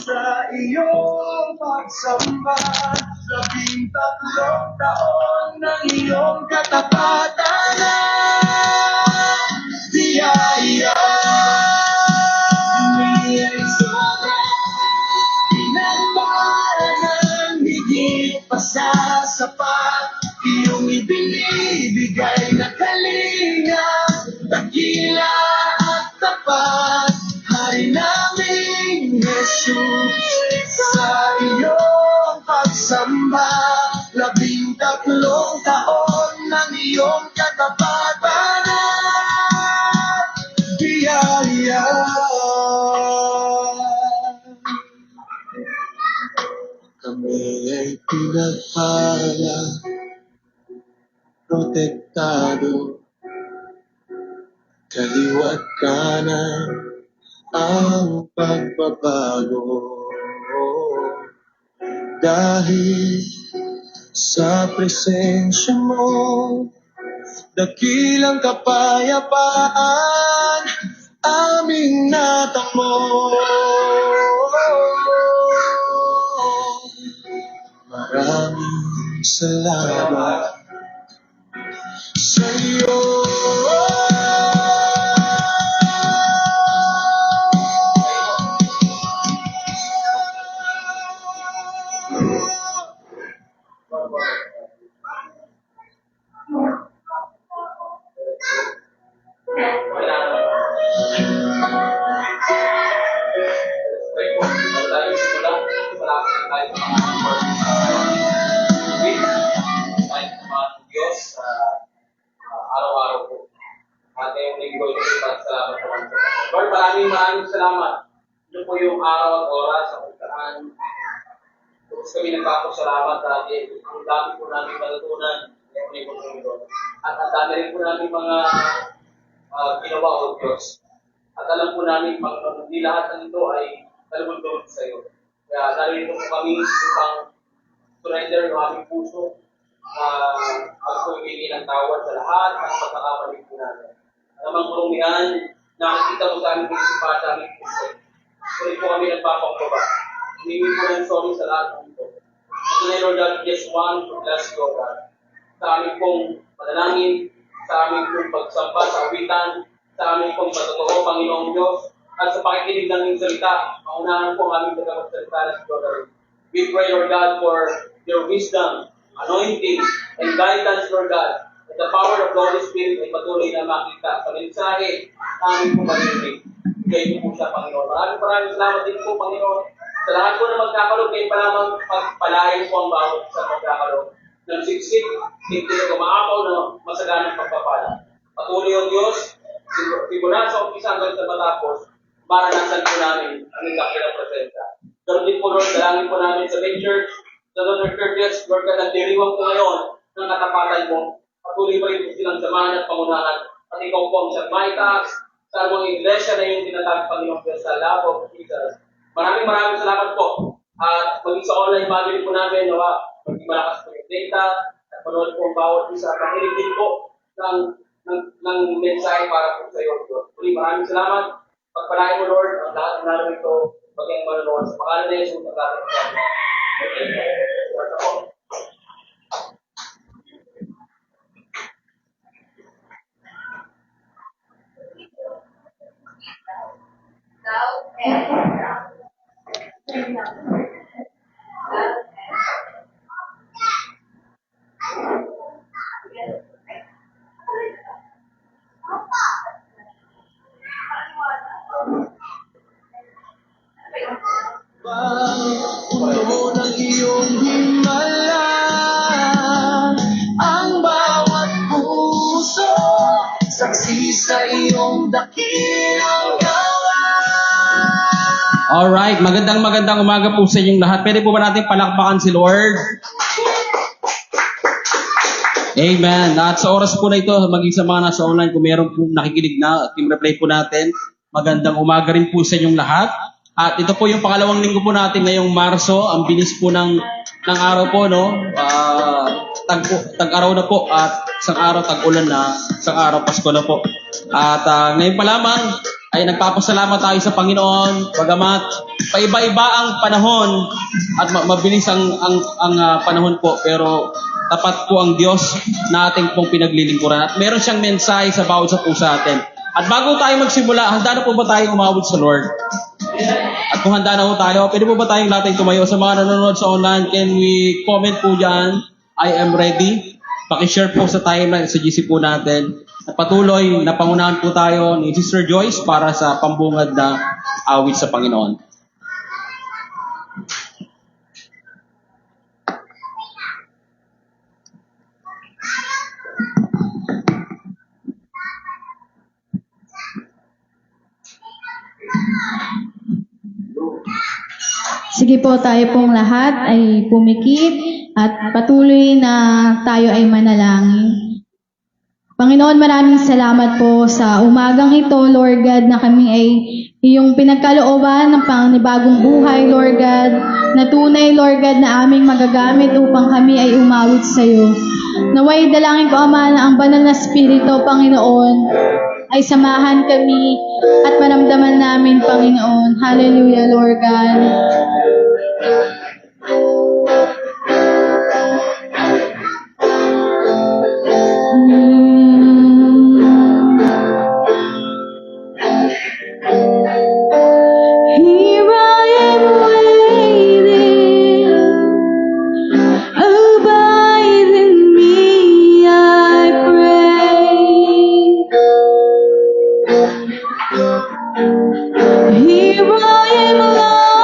Sa iyong pagsamba, 13 taon ng iyong katapatan at biyaya. Niya'y sobrang pinagpala ng higit pa sa sapat, iyong ibinibigay na kalinga, dakila at tapat. Hari naming Jesus, sa iyong pagsamba, 13 taon ng iyong katapatan at biyaya. Kami ay pinagpala, protektado, kaliwat kanan ang pagbabago. Dahil sa presensya mo, dakilang kapayapaan aming natamo. Maraming salamat sa iyo. Araw-araw po. At yung linggo ito, salamat naman po. Lord, maraming salamat. Ito po yung araw at oras sa kung saan tapos kami nagpapasalamat dahil ang dami po namin natutunan yung linggo ito. At ang dami rin po namin mga ginawa o Diyos. At alam po namin, hindi lahat ng ito ay talubod-lubod sa iyo. Kaya narito po kami upang surrender ng aming puso, pagpumili ng tawad sa lahat ng pagkakamali po namin. Namang karumihan, nakikita mo sa aming pagsipat sa aming puso. Sulit po kami nagpapakumbaba. Humingi po ng sorry sa lahat ng ito. At na Lord God, just want to bless you, God. Sa aming pong panalangin, sa aming pong pagsamba sa awitan, sa aming pong patotoo, Panginoong Diyos, at sa pakikinig ng iyong salita, paunahan po ang aming tagapagsalita na si God. We pray, Lord God, for your wisdom, anointing, and guidance, Lord God, that the power of the Holy Spirit ay patuloy na makita sa mensahe aming pong marinig. Bigay po siya, Panginoon. Maraming salamat din po, Panginoon. Sa lahat po na magkakalog, kayo pa naman pagpalain po ang bawat sa magkakalog. Ng siksik, hindi na gumaapaw na masaganang pagpapala. Patuloy ang Diyos, simula sa umpisa hanggang sa matapos, maranasan po namin ang ikakilang presensya. Pero din po, Lord, dalangin po namin sa main church, sa other churches, Lord, ka nagdiriwang po ngayon ng katapatan mo. Patuloy pa rin po silang samahan at pangunahan. At ikaw po ang siyang maitaas sa mga iglesia na yung tinatag Panginoon Diyos sa love of Jesus. Maraming salamat po. At maging sa online module po namin, maging malakas po yung data at manood po ang bawat isa. Makinig din po ng mensahe para po sa iyo, Lord. Maraming salamat. Pagpalain mo, Lord, ang lahat ng naroon ito, maging manonood sa pangalan na Jesus, at lahat ng Lord ako. Puno ng iyong himala ang bawat puso, saksi sa iyong dakilang gawa. Alright, magandang umaga po sa inyong lahat. Pwede po ba natin palakpakan si Lord? Amen. At sa oras po na ito, maging sa mga nasa online, kung meron po nakikinig na, team replay po natin, magandang umaga rin po sa inyong lahat. At ito po yung pangalawang linggo po natin ngayong Marso. Ang bilis po ng araw po, no? Tag-araw na po at isang araw tag-ulan na, isang araw Pasko na po. At ngayon pa lamang ay nagpapasalamat tayo sa Panginoon, bagamat paiba-iba ang panahon at mabilis ang panahon po, pero tapat po ang Diyos na ating pong pinaglilingkuran. At meron siyang mensahe sa bawat sa puso atin. At bago tayo magsimula, handa na po ba tayong umawit sa Lord? At kung handa na po tayo, pwede po ba tayong lahat ay tumayo? Sa mga nanonood sa online, can we comment po dyan, I am ready. Pakishare po sa timeline, sa GC po natin. At patuloy na pangunahan po tayo ni Sister Joyce para sa pambungad na awit sa Panginoon. Sige po, tayo pong lahat ay pumikit at patuloy na tayo ay manalangin. Panginoon, maraming salamat po sa umagang ito, Lord God, na kami ay iyong pinagkalooban ng panibagong buhay, Lord God, na tunay, Lord God, na aming magagamit upang kami ay umawit sa iyo. Naway dalangin ko, Ama, na ang banal na Espiritu, Panginoon, ay samahan kami at maramdaman namin, Panginoon. Hallelujah, Lord God. Here I am waiting, abide in me, I pray. Here I am, Lord.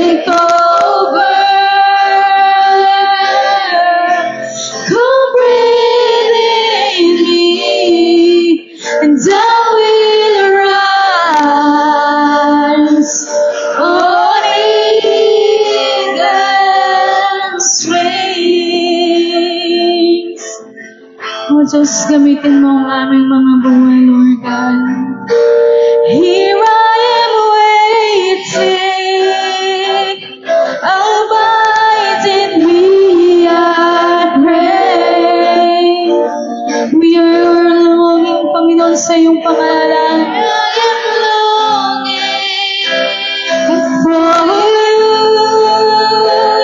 take over. Come breathe in me, and I will rise on eagle's wings. O Diyos, gamitin mo ang aming mga buhay, Lord God. Here I am waiting, abide in me, I pray. We are longing, Panginoon, sa iyong pangalan. I am longing for you.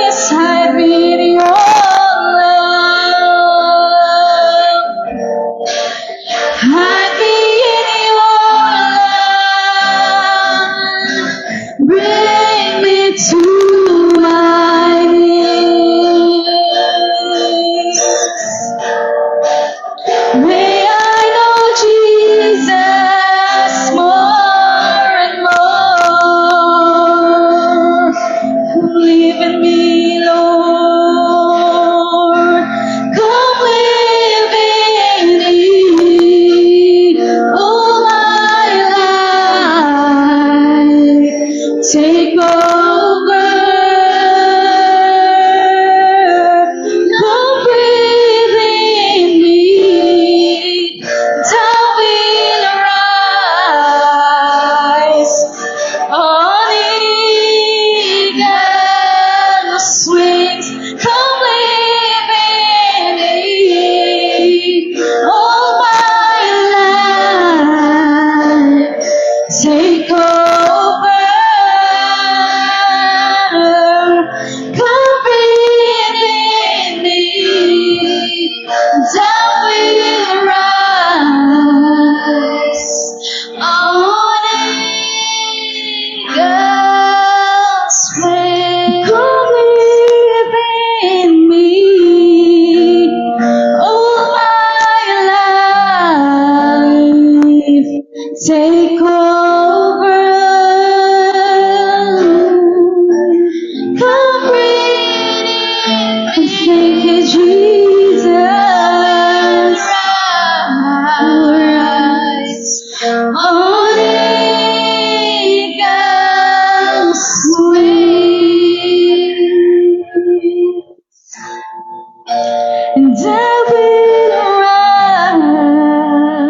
Yes, I need your love. Hide me in your love. Bring me to my knees. May I know Jesus more and more. Live in me, Lord. Come live in me all my life. Take over. Come breathe in me, and I will rise on eagle's wings. Come live in me all my life. Take over. Come breathe in me, and I will rise on eagle's wings. Come live in me all my life. Take over. Come breathe in me. Thank you, Jesus. Rise on eagle's wings, and I will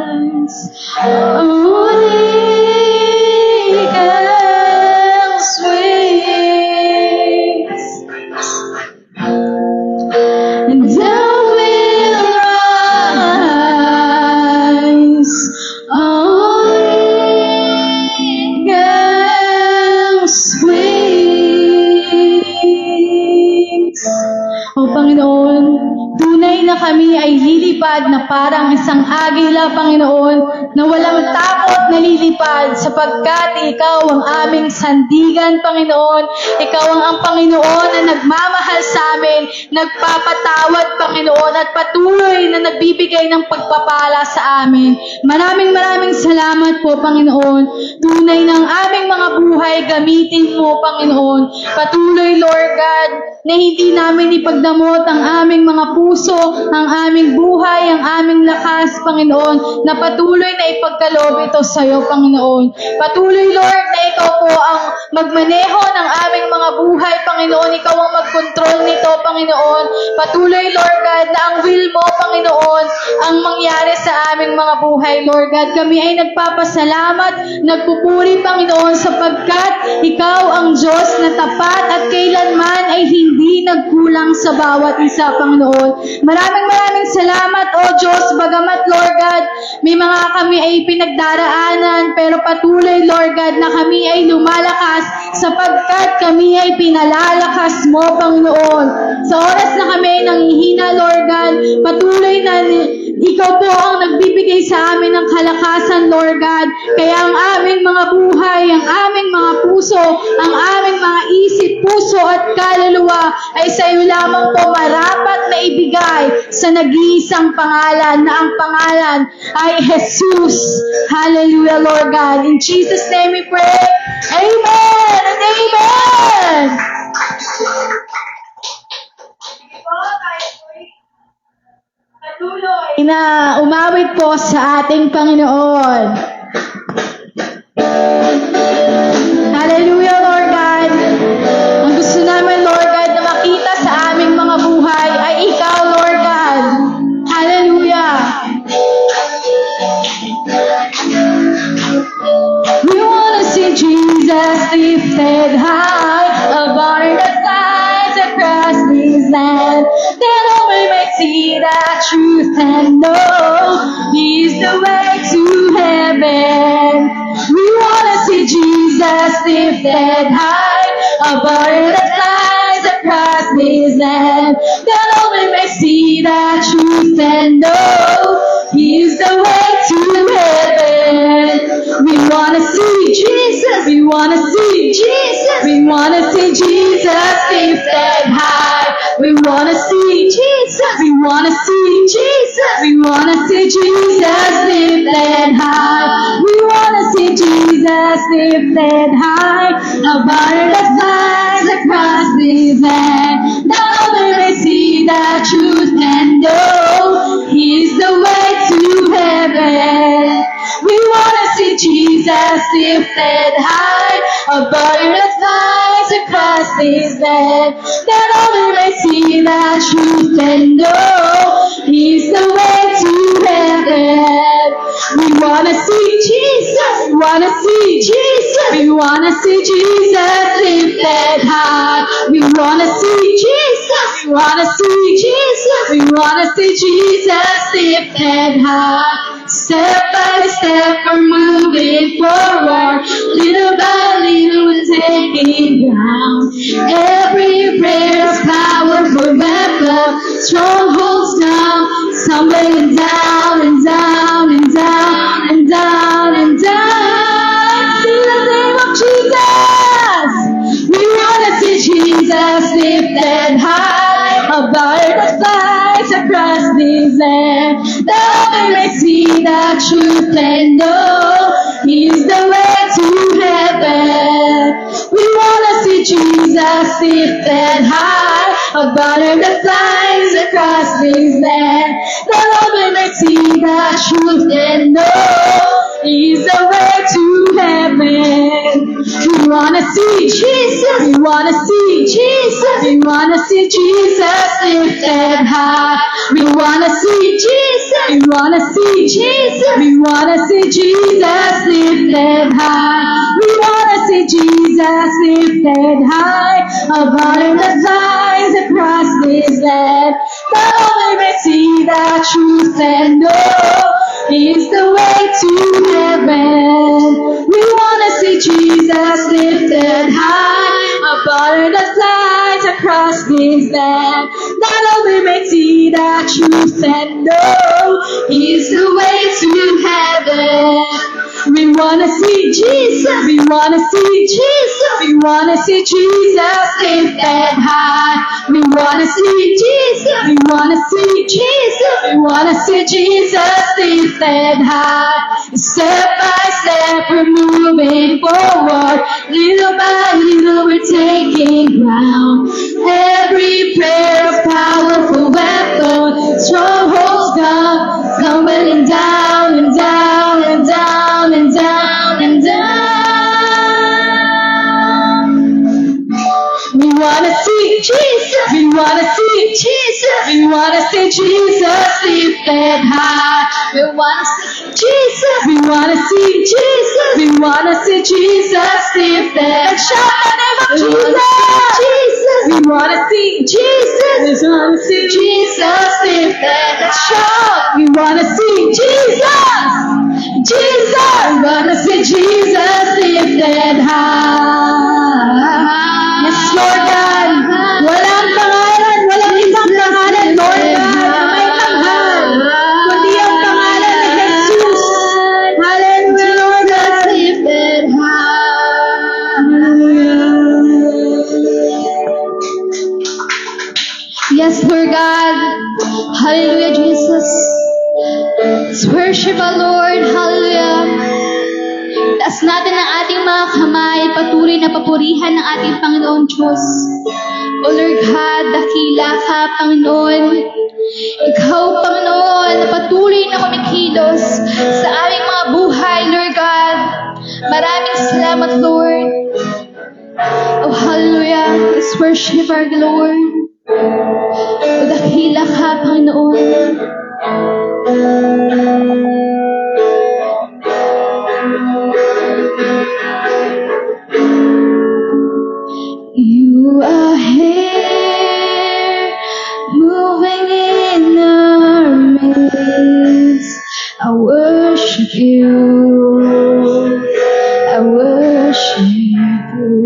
rise on eagle's wings, and I will rise on eagle's wings. O Panginoon, tunay na kami ay lilipad na parang isang agila, Panginoon, na walang takot na lilipad sapagkat Ikaw ang aming sandigan, Panginoon. Ikaw ang Panginoon na nagmamahal sa amin, nagpapatawad, Panginoon, at patuloy na nagbibigay ng pagpapala sa amin. Maraming salamat po, Panginoon. Tunay ng aming mga buhay, gamitin mo, Panginoon. Patuloy, Lord God, na hindi namin ipagdamot ang aming mga puso, ang aming buhay, ang aming lakas, Panginoon, na patuloy na ipagkaloob ito sa iyo, Panginoon. Patuloy, Lord, na Ikaw po ang magmaneho ng aming mga buhay, Panginoon. Ikaw ang magkontrol nito, Panginoon. Patuloy, Lord God, na ang will mo, Panginoon, ang mangyari sa aming mga buhay, Lord God. Kami ay nagpapasalamat, nagpupuri, Panginoon, sapagkat Ikaw ang Diyos na tapat at kailanman ay hindi nagkulang sa bawat isa, Panginoon. Maraming salamat, O Diyos, bagamat, Lord God, may mga kami ay pinagdaraanan, pero patuloy, Lord God, na kami ay lumalakas sapagkat kami ay pinalalakas mo, Panginoon. Sa oras na kami ay nanghihina, Lord God, patuloy na Ikaw po ang nagbibigay sa amin ng kalakasan, Lord God. Kaya ang aming mga buhay, ang aming mga puso, ang aming mga isip, puso at kaluluwa ay sa iyo lamang po marapat na ibigay sa nag-iisang pangalan na ang pangalan ay Jesus. Hallelujah, Lord God. In Jesus' name we pray. Amen and amen! Patuloy na umawit po sa ating Panginoon. Hallelujah, Lord God. Ang gusto namin, Lord God, na makita sa aming mga buhay ay Ikaw, Lord God. Hallelujah. We want to see Jesus lifted high above the skies across this land. Then all we may see the truth and know He's the way to heaven. We want to see Jesus lifted high above the skies across this land. Then all we may see the truth and know He's the way to heaven. We want to see Jesus. We want to see Jesus. We want to see Jesus lifted high. We want to see Jesus. We want to see Jesus. We want to see Jesus lifted high. We want to see Jesus lifted high above the skies across this land. Now we may see the truth and know He's the way to heaven. We want to see Jesus lifted high above the skies across this land. That all we may see the truth and know He's the way to heaven. We want to see Jesus. We want to see Jesus. We want to see Jesus lifted high. We want to see Jesus. We want to see Jesus. We want to see Jesus lifted high. Step by step we're moving forward. Little by little we're taking ground. Every prayer is powerful weapon. Strongholds down, stumbling down and down and down and down and down. In the name of Jesus, we want to see Jesus lifted high above the skies across this land. That we may see the truth and know He's the way to heaven. We want to see Jesus lifted high above the skies across this land. That we may see the truth and know He's the way to heaven. We want to see Jesus. We want to see Jesus. We want to see Jesus lifted high. We want to see Jesus. We want to see Jesus. We want to see Jesus lifted high. We want to see Jesus lifted high above the skies across this land. That we may see the truth and know He's the way to heaven. We want to see Jesus lifted high above the skies across this land. That we may see the truth and know He's the way to heaven. We want to see Jesus. We want to see Jesus. We want to see Jesus lifted high. We want to see Jesus. We want to see Jesus. We want to see Jesus lifted high. Step by step we're moving forward. Little by little we're taking ground. Every prayer is powerful weapon. Strongholds down, tumbling down and down and down and down and down. We want to see Jesus. We want to see Jesus. We want to see Jesus lifted high. We want to see Jesus. We want to see Jesus. We want to see Jesus lifted. Shout the name of Jesus. We want to see Jesus. We want to see Jesus lifted. Shout. We want to see Jesus. Jesus. We want to see Jesus lifted high. Yes, Lord God. Walang pangalan, walang ibang pangalan, Lord God, na may tanghal, kundi ang pangalan ni Jesus. Hallelujah, Lord God. Lifted high. Yes, Lord God. Hallelujah, Jesus. Let's worship our Lord. Hallelujah. Taas natin ang ating mga kamay, patuloy na papurihan ng ating Panginoon Diyos. O Lord God, dakila ka, Panginoon. Ikaw, Panginoon, na patuloy na kumikilos sa aming mga buhay, Lord God. Maraming salamat, Lord. Oh, hallelujah. Let's worship our Lord. O dakila ka, Panginoon. You are here, moving in our midst. I worship you. I worship you.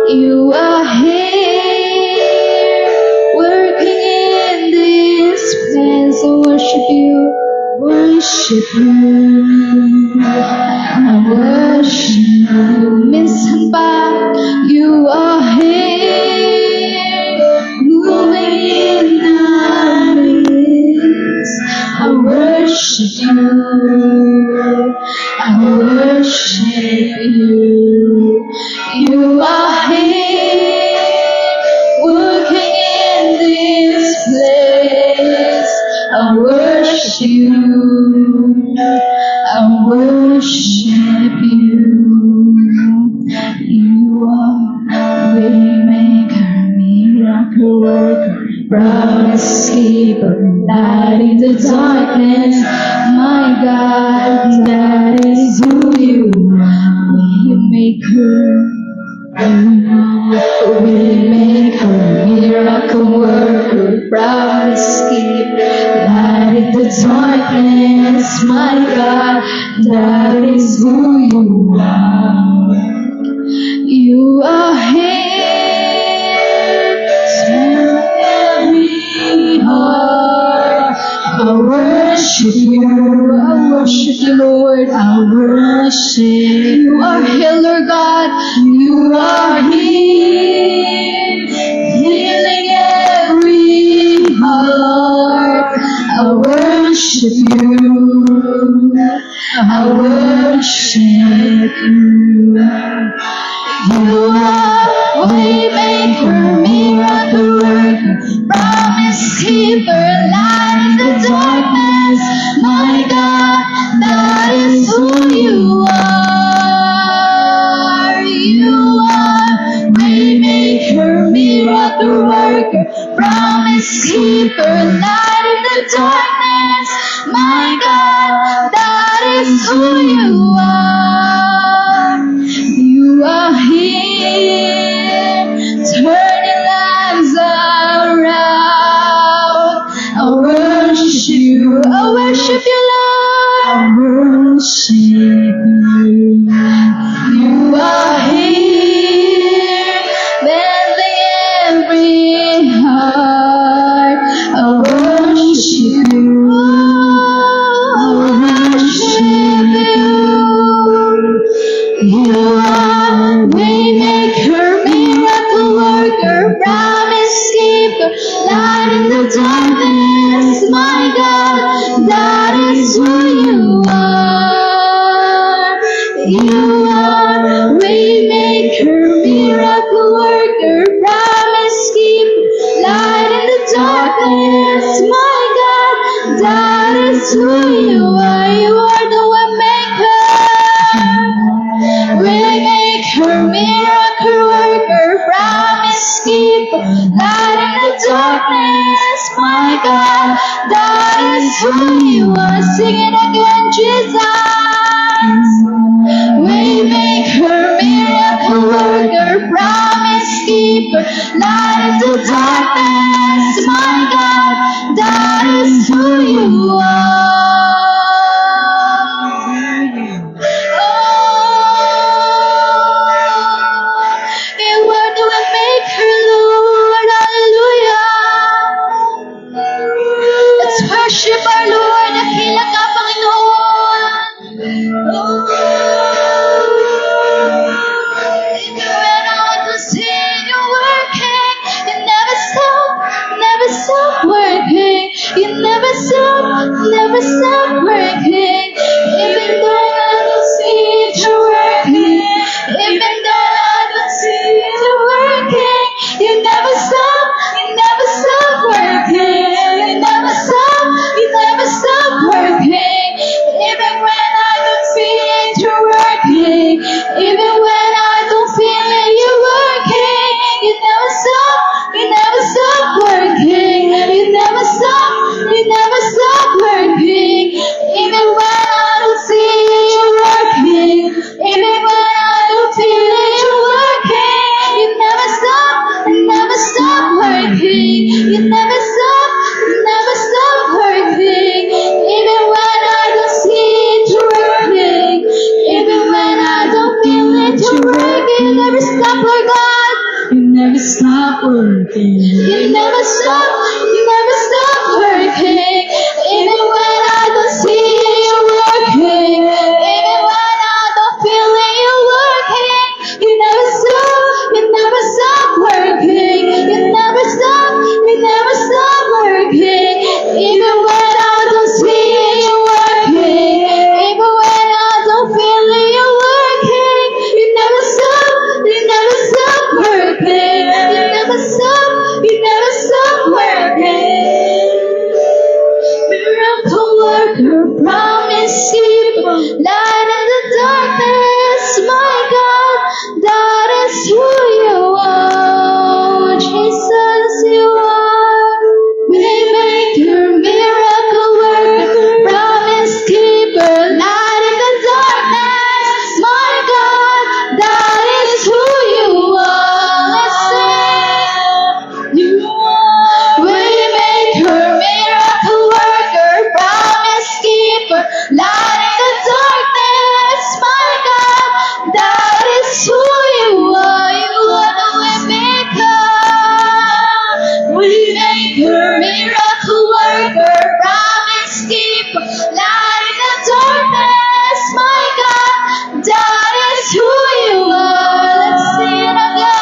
You are here, working in this place. I worship you. Worship you. I worship you. Minsan pa, you are here, moving in our midst. I worship you. I worship you. You are here, working in this place. I worship you. I worship you. You are waymaker, miracle worker, promise keeper, light in the darkness. My God, that is who you are. Waymaker, waymaker, miracle worker, promise keeper, light in the darkness. My God, that is who you are. You are here, turn every heart. I worship you, I worship you, Lord, I worship you. You are here, Lord God, you are here, healing every heart. I worship you, I worship you. You are waymaker, miracle worker, promise keeper, light in the darkness. My God, that is who you are. You are waymaker, miracle worker, promise keeper, light in the darkness. My God, that is who you are. You are here, turning lives around. I worship you, I worship you, Lord. I worship you. You are here, mending every heart. I worship you. I worship you. You are waymaker, miracle worker, promise keeper, light in the darkness. My God, that is who you are. You are waymaker, miracle worker, promise keeper, light in the darkness. My God, that is who you are. You are the way maker. Waymaker, miracle worker, promise keeper, light in the darkness. My God, that is who you are. Sing it again, Jesus. Waymaker, miracle worker, promise keeper, light in the darkness. My God, that is who you are. You are the waymaker, Lord. Hallelujah. Let's worship our Lord. Dakila ka, Panginoon. If you ran out to see you working, you never stop working. You never stop working. Even though I don't see never stop working. You never stop working. Even when I don't see you working, even when I don't feel it, you're working. You never stop working. You never stop working. Even when I don't see you working, even when I don't feel it, you're working. You never stop working. You never stop working. Miracle worker, promise keeper, light in the darkness, my God, that is who you are. Jesus, you are. Waymaker, miracle worker, promise keeper, light in the darkness, my God, that is who you are. Let's sing. You are. Waymaker, miracle worker, promise keeper, light in the darkness, my God, that is who you are. You are the waymaker. Waymaker, miracle worker, promise keeper, light in the darkness, my God, that is who you are. Let's sing it again.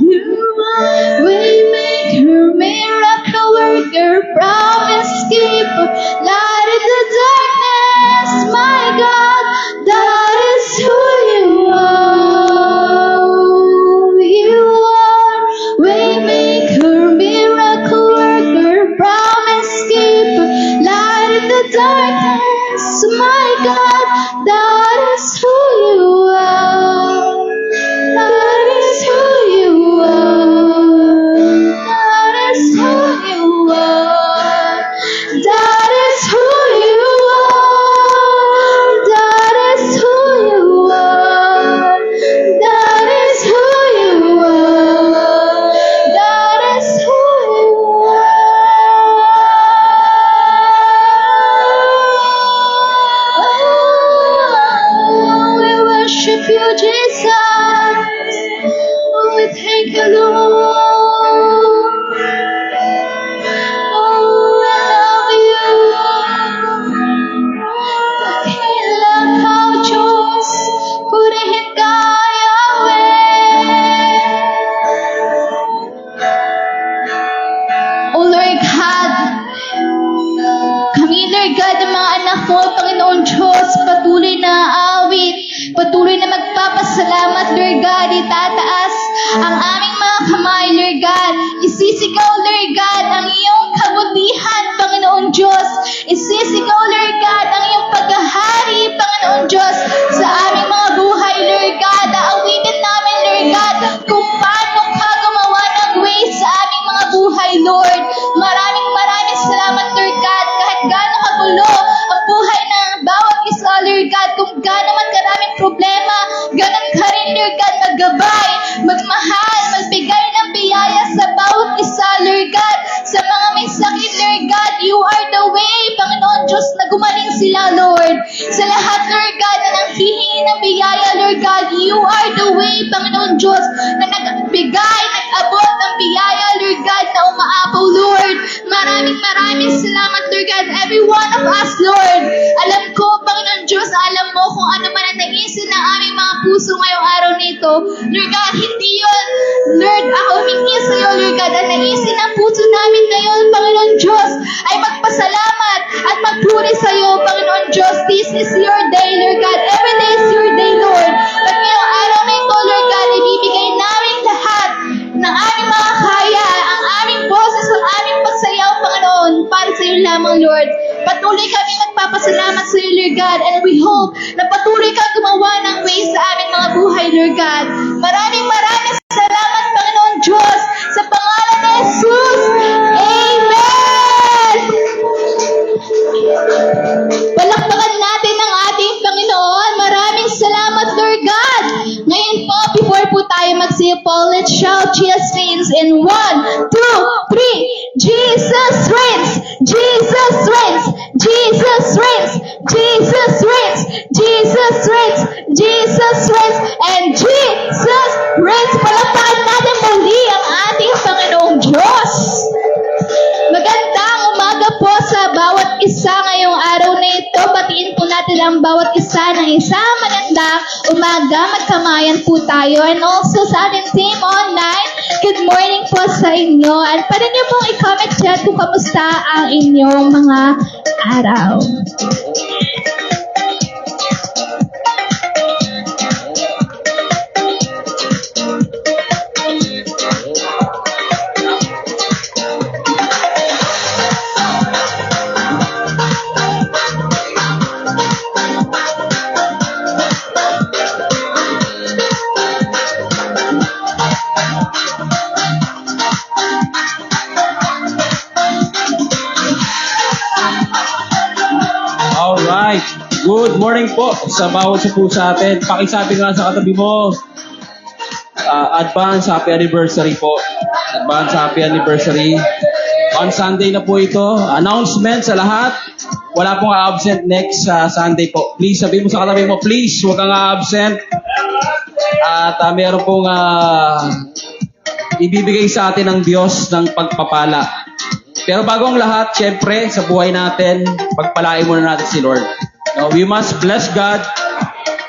You are waymaker, miracle worker, promise keeper, light in the darkness, my God, that is who you are. You are waymaker, miracle worker, promise keeper, light in the darkness, my God, that is who you are. That is who you are. That is who you are. That is who you are. That is who you are. That is who you are. That is who you are. We worship you, Jesus. We thank you, Lord. Oh, I love you. Dakilang Kau, Diyos, purihin ka, Yahweh. Oh, Lord God, kami, Lord God, ang mga anak mo, Panginoon Diyos, patuloy na aawit, patuloy na magpapasalamat, Lord God, itataas ang aming mga kamay, Lord God. Isisigaw, Lord God, ang iyong kabutihan, Panginoon Diyos. Isisigaw, Lord God, ang iyong paghahari, Panginoon Diyos, sa aming mga buhay, Lord God. Aawitin namin, Lord God, kung paano ka gumawa ng way sa aming mga buhay, Lord. Maraming salamat, Lord God, kahit gaano kagulo ang buhay ng bawat isa, Lord God, kung gaano man karaming problema, ganon ka rin, Lord God, maggabay, magmahal, magbigay ng biyaya sa bawat isa, Lord God. Sa mga may sakit, Lord God, you are the way, Panginoon Diyos, na gumaling sila, Lord. Sa lahat, Lord God, na nanghihingi ng biyaya, Lord God, you are the way, Panginoon Diyos, na nagbigay, nag-abot ng biyaya, Lord God, na umaapaw, Lord. Maraming salamat, Lord God, every one of us, Lord. Alam ko, Panginoon Diyos, alam mo kung ano man ang naisin ng aming mga puso ngayong araw nito. Lord God, hindi yun, Lord, ako humingi sa iyo, Lord God, ang naisin ng puso namin ngayon, Panginoon Diyos, ay magpasalamat at magpuri sa iyo, Panginoon Diyos. This is your day, Lord God. Every day is your day, Lord. At ngayong araw na ito, Lord God, ibibigay namin lahat ng aming mga kaya, ang aming boses, ang aming pagsayaw, Panginoon, para sa iyo lamang, Lord. Patuloy kami nagpapasalamat sa iyo, Lord God, and we hope na patuloy kang gumawa ng way sa aming mga buhay, Lord God. Maraming salamat, Panginoon Diyos, sa pangalan ni Jesus. Amen! Palakpakan natin ang ating Panginoon. Maraming salamat, Lord God. Ngayon po, before po tayo magsipo, let's shout Jesus reigns in 1, 2, 3. Jesus reigns! Jesus reigns! Jesus reigns! Jesus reigns! Jesus reigns! Jesus reigns! And Jesus reigns! Palakpakan natin muli. bawat isa ng isang magandang umaga. Magkamayan po tayo. And also sa ating team online, good morning po sa inyo. At pwede niyo pong i-comment dyan kung kamusta ang inyong mga araw. Alright. Good morning po sa bawat isa po sa atin. Pakisabi nga sa katabi mo, advance happy anniversary po. Advance happy anniversary. On Sunday na po ito. Announcement sa lahat. Wala pong absent next Sunday po. Please, sabi mo sa katabi mo, please, huwag kang absent. At meron pong ibibigay sa atin ng Diyos ng pagpapala. Pero bago ang lahat, syempre, sa buhay natin, pagpalain muna natin si Lord. No, we must bless God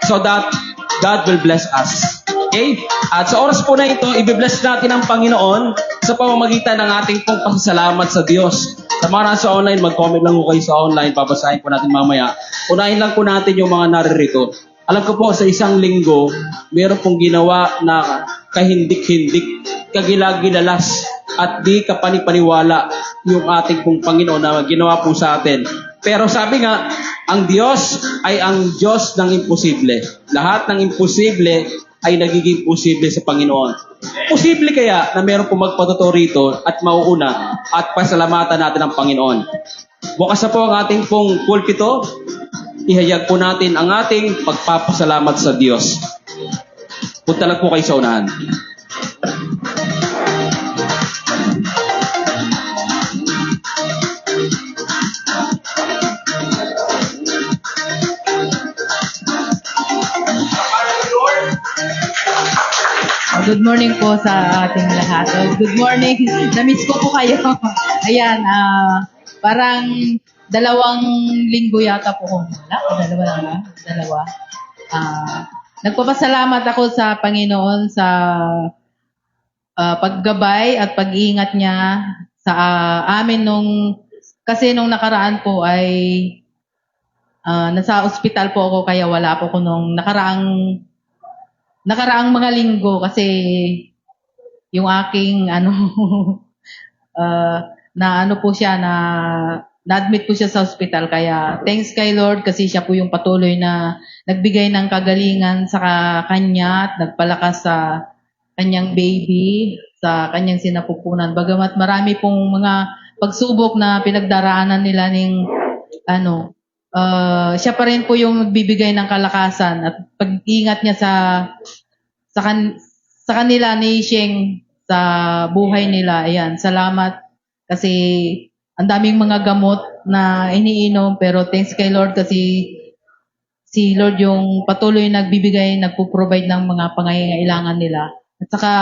so that God will bless us. Okay? At sa oras po na ito, i-bless natin ang Panginoon sa pamamagitan ng ating pong pasasalamat sa Diyos. Sa mga nasa online, mag-comment lang po kayo sa online, babasahin po natin mamaya. Unahin lang po natin yung mga naririto. Alam ko po, sa isang linggo, meron pong ginawa na kahindik-hindik, kagilagilalas, at di kapanipaniwala yung ating pong Panginoon na ginawa po sa atin. Pero sabi nga, ang Diyos ay ang Diyos ng imposible. Lahat ng imposible ay nagiging posible sa Panginoon. Posible kaya na meron pong magpatuto rito at mauuna at pasalamatan natin ang Panginoon. Bukas na po ang ating pong pulpito. Ihayag po natin ang ating pagpapasalamat sa Diyos. Punta lang po kayo sa unahan. Good morning po sa ating lahat. Good morning. Na-miss ko po kayo. Ayan, parang 2 linggo yata po ko. Wala? 2 lang ba? 2. Nagpapasalamat ako sa Panginoon sa paggabay at pag-iingat niya sa amin kasi nung nakaraan po ay nasa ospital po ako kaya wala po ko nung nakaraang mga linggo kasi yung aking na-admit po siya sa hospital kaya thanks kay Lord kasi siya po yung patuloy na nagbigay ng kagalingan sa kanya at nagpalakas sa kanyang baby, sa kanyang sinapupunan. Bagamat marami pong mga pagsubok na pinagdaraanan nila siya pa rin po yung nagbibigay ng kalakasan at pag-ingat niya sa kanila ni Sheng sa buhay nila. Ayan, salamat kasi ang daming mga gamot na iniinom pero thanks kay Lord kasi si Lord yung patuloy nagbibigay, nagpo-provide ng mga pangangailangan nila. At saka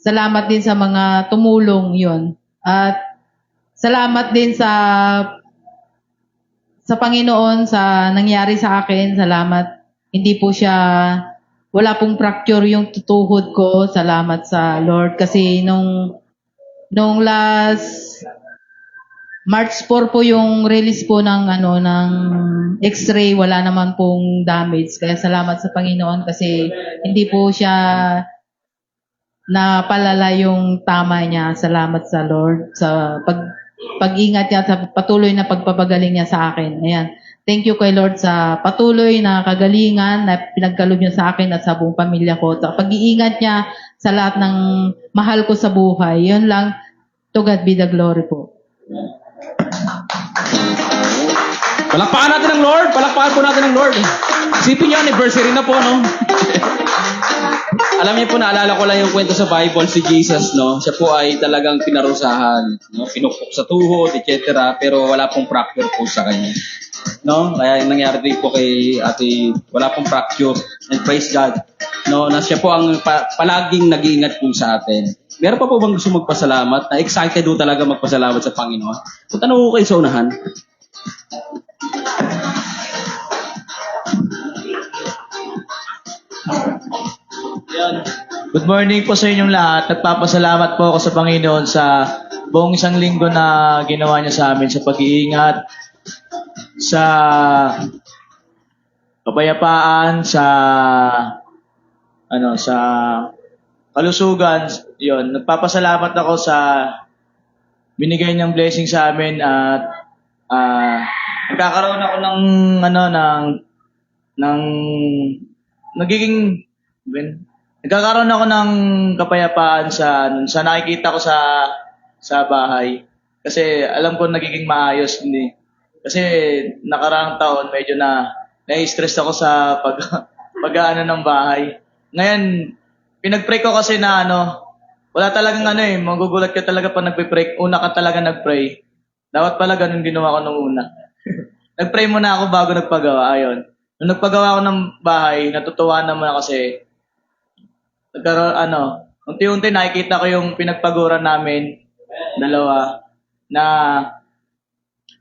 salamat din sa mga tumulong yon. At salamat din sa Panginoon sa nangyari sa akin. Salamat. Hindi po wala pong fracture yung tuhod ko. Salamat sa Lord. Kasi nung last March 4 po yung release po ng X-ray, wala naman pong damage. Kaya salamat sa Panginoon kasi hindi po siya napalala yung tama niya. Salamat sa Lord sa pag-ingat niya, sa patuloy na pagpapagaling niya sa akin. Ayan. Thank you kay Lord sa patuloy na kagalingan na pinagkaloob niya sa akin at sa buong pamilya ko. Sa pag-iingat niya sa lahat ng mahal ko sa buhay. Yun lang. To God be the glory po. Palakpakan natin ang Lord. Palakpakan po natin ang Lord. Isipin niyo, anniversary na po, no? Alam niyo po, naalala ko lang yung kwento sa Bible, si Jesus, no? Siya po ay talagang pinarusahan, no? Pinukpok sa tuhod, etc. Pero wala pong fracture po sa kanya. No? Kaya yung nangyari din po kay ate, wala pong fracture. And praise God. No? Na siya po ang palaging nag-iingat po sa atin. Meron pa po bang gusto magpasalamat? Na excited po talaga magpasalamat sa Panginoon? Punta na po kayo sa unahan. Good morning po sa inyong lahat. Nagpapasalamat po ako sa Panginoon sa buong isang linggo na ginawa niya sa amin sa pag-iingat, sa kapayapaan, sa sa kalusugan. Yon, nagpapasalamat ako sa binigay niyang blessing sa amin at nagkakaroon ako ng nagiging nagkakaroon ako ng kapayapaan sa nakikita ko sa bahay. Kasi alam ko nagiging maayos, hindi. Kasi nakaraang taon medyo na-stress ako sa pag-aano ng bahay. Ngayon, pinag-pray ko kasi na wala talagang magugulat ka talaga pag nagpe-pray. Una ka talaga nag-pray. Dapat pala ganun ginawa ko nung una. Nag-pray muna ako bago nagpagawa. Ayun. Nung nagpagawa ako ng bahay, natutuwa naman ako kasi unti-unti nakikita ko yung pinagpaguran namin, dalawa, na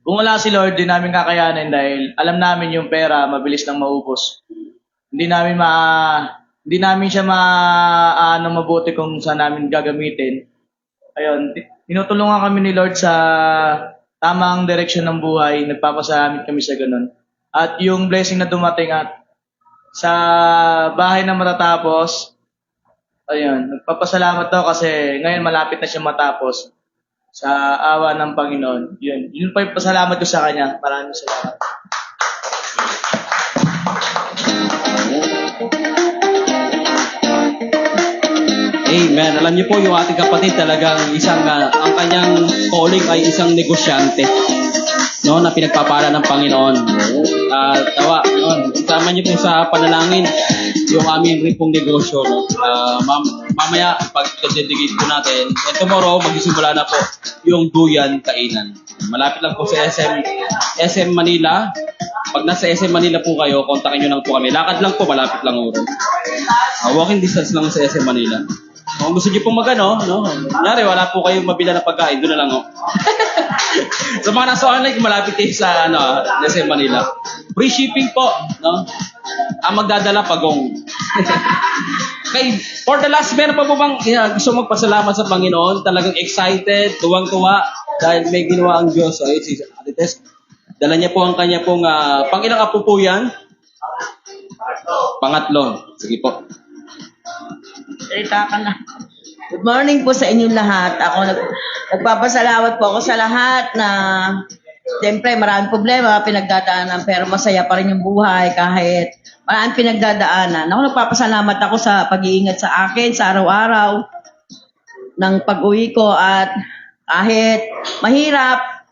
kung wala si Lord, di namin kakayanin dahil alam namin yung pera, mabilis nang maubos. Hindi namin siya mabuti kung saan namin gagamitin. Ayun, tinutulungan kami ni Lord sa tamang direksyon ng buhay, nagpapasalamat kami sa ganun. At yung blessing na dumating at sa bahay na matatapos, ayun, nagpapasalamat daw kasi ngayon malapit na siya matapos sa awa ng Panginoon. Yun pa yung pasalamat ko sa Kanya. Maraming salamat. Amen. Alam niyo po, yung ating kapatid talagang ang kanyang calling ay isang negosyante. No, na pinagpapala ng Panginoon. Isama niyo po sa panalangin yung aming ripong negosyo. No? Mamaya, pag dedicate po natin, and tomorrow, magsisimula na po yung Duyan Kainan. Malapit lang po sa SM Manila. Pag nasa SM Manila po kayo, kontakin nyo lang po kami. Lakad lang po, malapit lang uro. Walking distance lang sa SM Manila. Kung gusto niyo pong kunyari, wala po kayong mabila na pagkain, doon na lang sa mga nasa online, malapit kayo sa SM Manila. Free shipping po, no? Ang magdadala pagong. Okay, for the last, meron pa po bang gusto magpasalamat sa Panginoon? Talagang excited, tuwang-tuwa dahil may ginawa ang Diyos. So, si Ate Tess, dala niya po ang kanya pong pang-ilang apo po yan? Pangatlo. Sige po. Salita ka na. Good morning po sa inyong lahat. Ako nagpapasalamat po ako sa lahat na siyempre maraming problema, pinagdadaanan, pero masaya pa rin yung buhay kahit maraming pinagdadaanan. Ako nagpapasalamat ako sa pag-iingat sa akin sa araw-araw ng pag-uwi ko at kahit mahirap,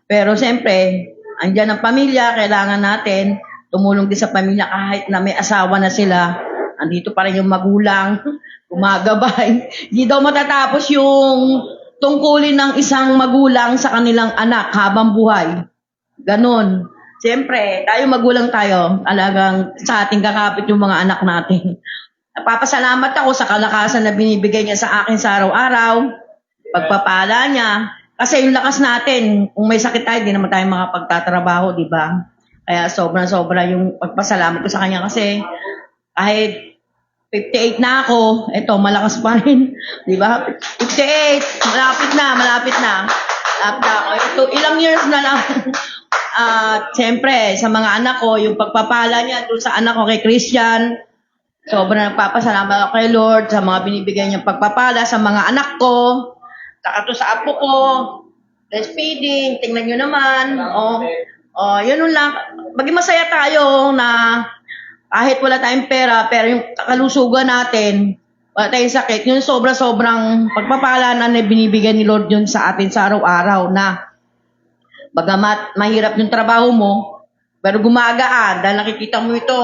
pero siyempre, andyan ang pamilya, kailangan natin tumulong din sa pamilya kahit na may asawa na sila. Andito pa rin yung magulang, gumagabay. Hindi daw matatapos yung tungkulin ng isang magulang sa kanilang anak habang buhay. Ganon. Siyempre, tayo magulang tayo. Talagang sa ating kakapit yung mga anak natin. Napapasalamat ako sa kalakasan na binibigay niya sa akin sa araw-araw. Pagpapala niya. Kasi yung lakas natin, kung may sakit tayo, di naman tayo makapagtatrabaho, di ba? Kaya sobra-sobra yung pagpasalamat ko sa kanya kasi kahit 58 na ako, eto, malakas pa rin. Di ba? 58, malapit na. Ito, ilang years na lang. Siyempre, sa mga anak ko, yung pagpapala niya, doon sa anak ko kay Christian, sobrang nagpapasalamat ako kay Lord sa mga binibigay niyang pagpapala sa mga anak ko, saka to sa apo ko, breastfeeding, tingnan nyo naman. Yun lang. Maging masaya tayo na kahit wala tayong pera, pero yung kalusugan natin, wala tayong sakit, yun sobrang pagpapala na binibigyan ni Lord yun sa atin sa araw-araw na bagamat mahirap yung trabaho mo, pero gumagaan dahil nakikita mo ito,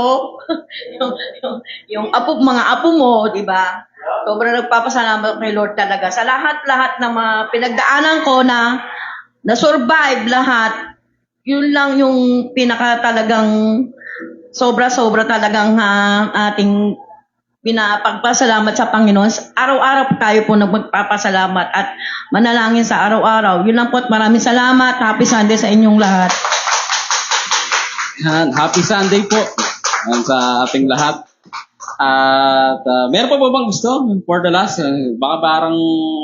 yung mga apo mo, di ba? Sobrang nagpapasalamat kay Lord talaga sa lahat-lahat ng mga pinagdaanan ko na survive lahat. Yun lang yung pinaka talagang sobra-sobra talagang ating pinapagpasalamat sa Panginoon. Araw-araw tayo po magpapasalamat at manalangin sa araw-araw. Yun lang po at maraming salamat. Happy Sunday sa inyong lahat. Happy Sunday po sa ating lahat. At meron pa ba bang gusto for the last? Baka parang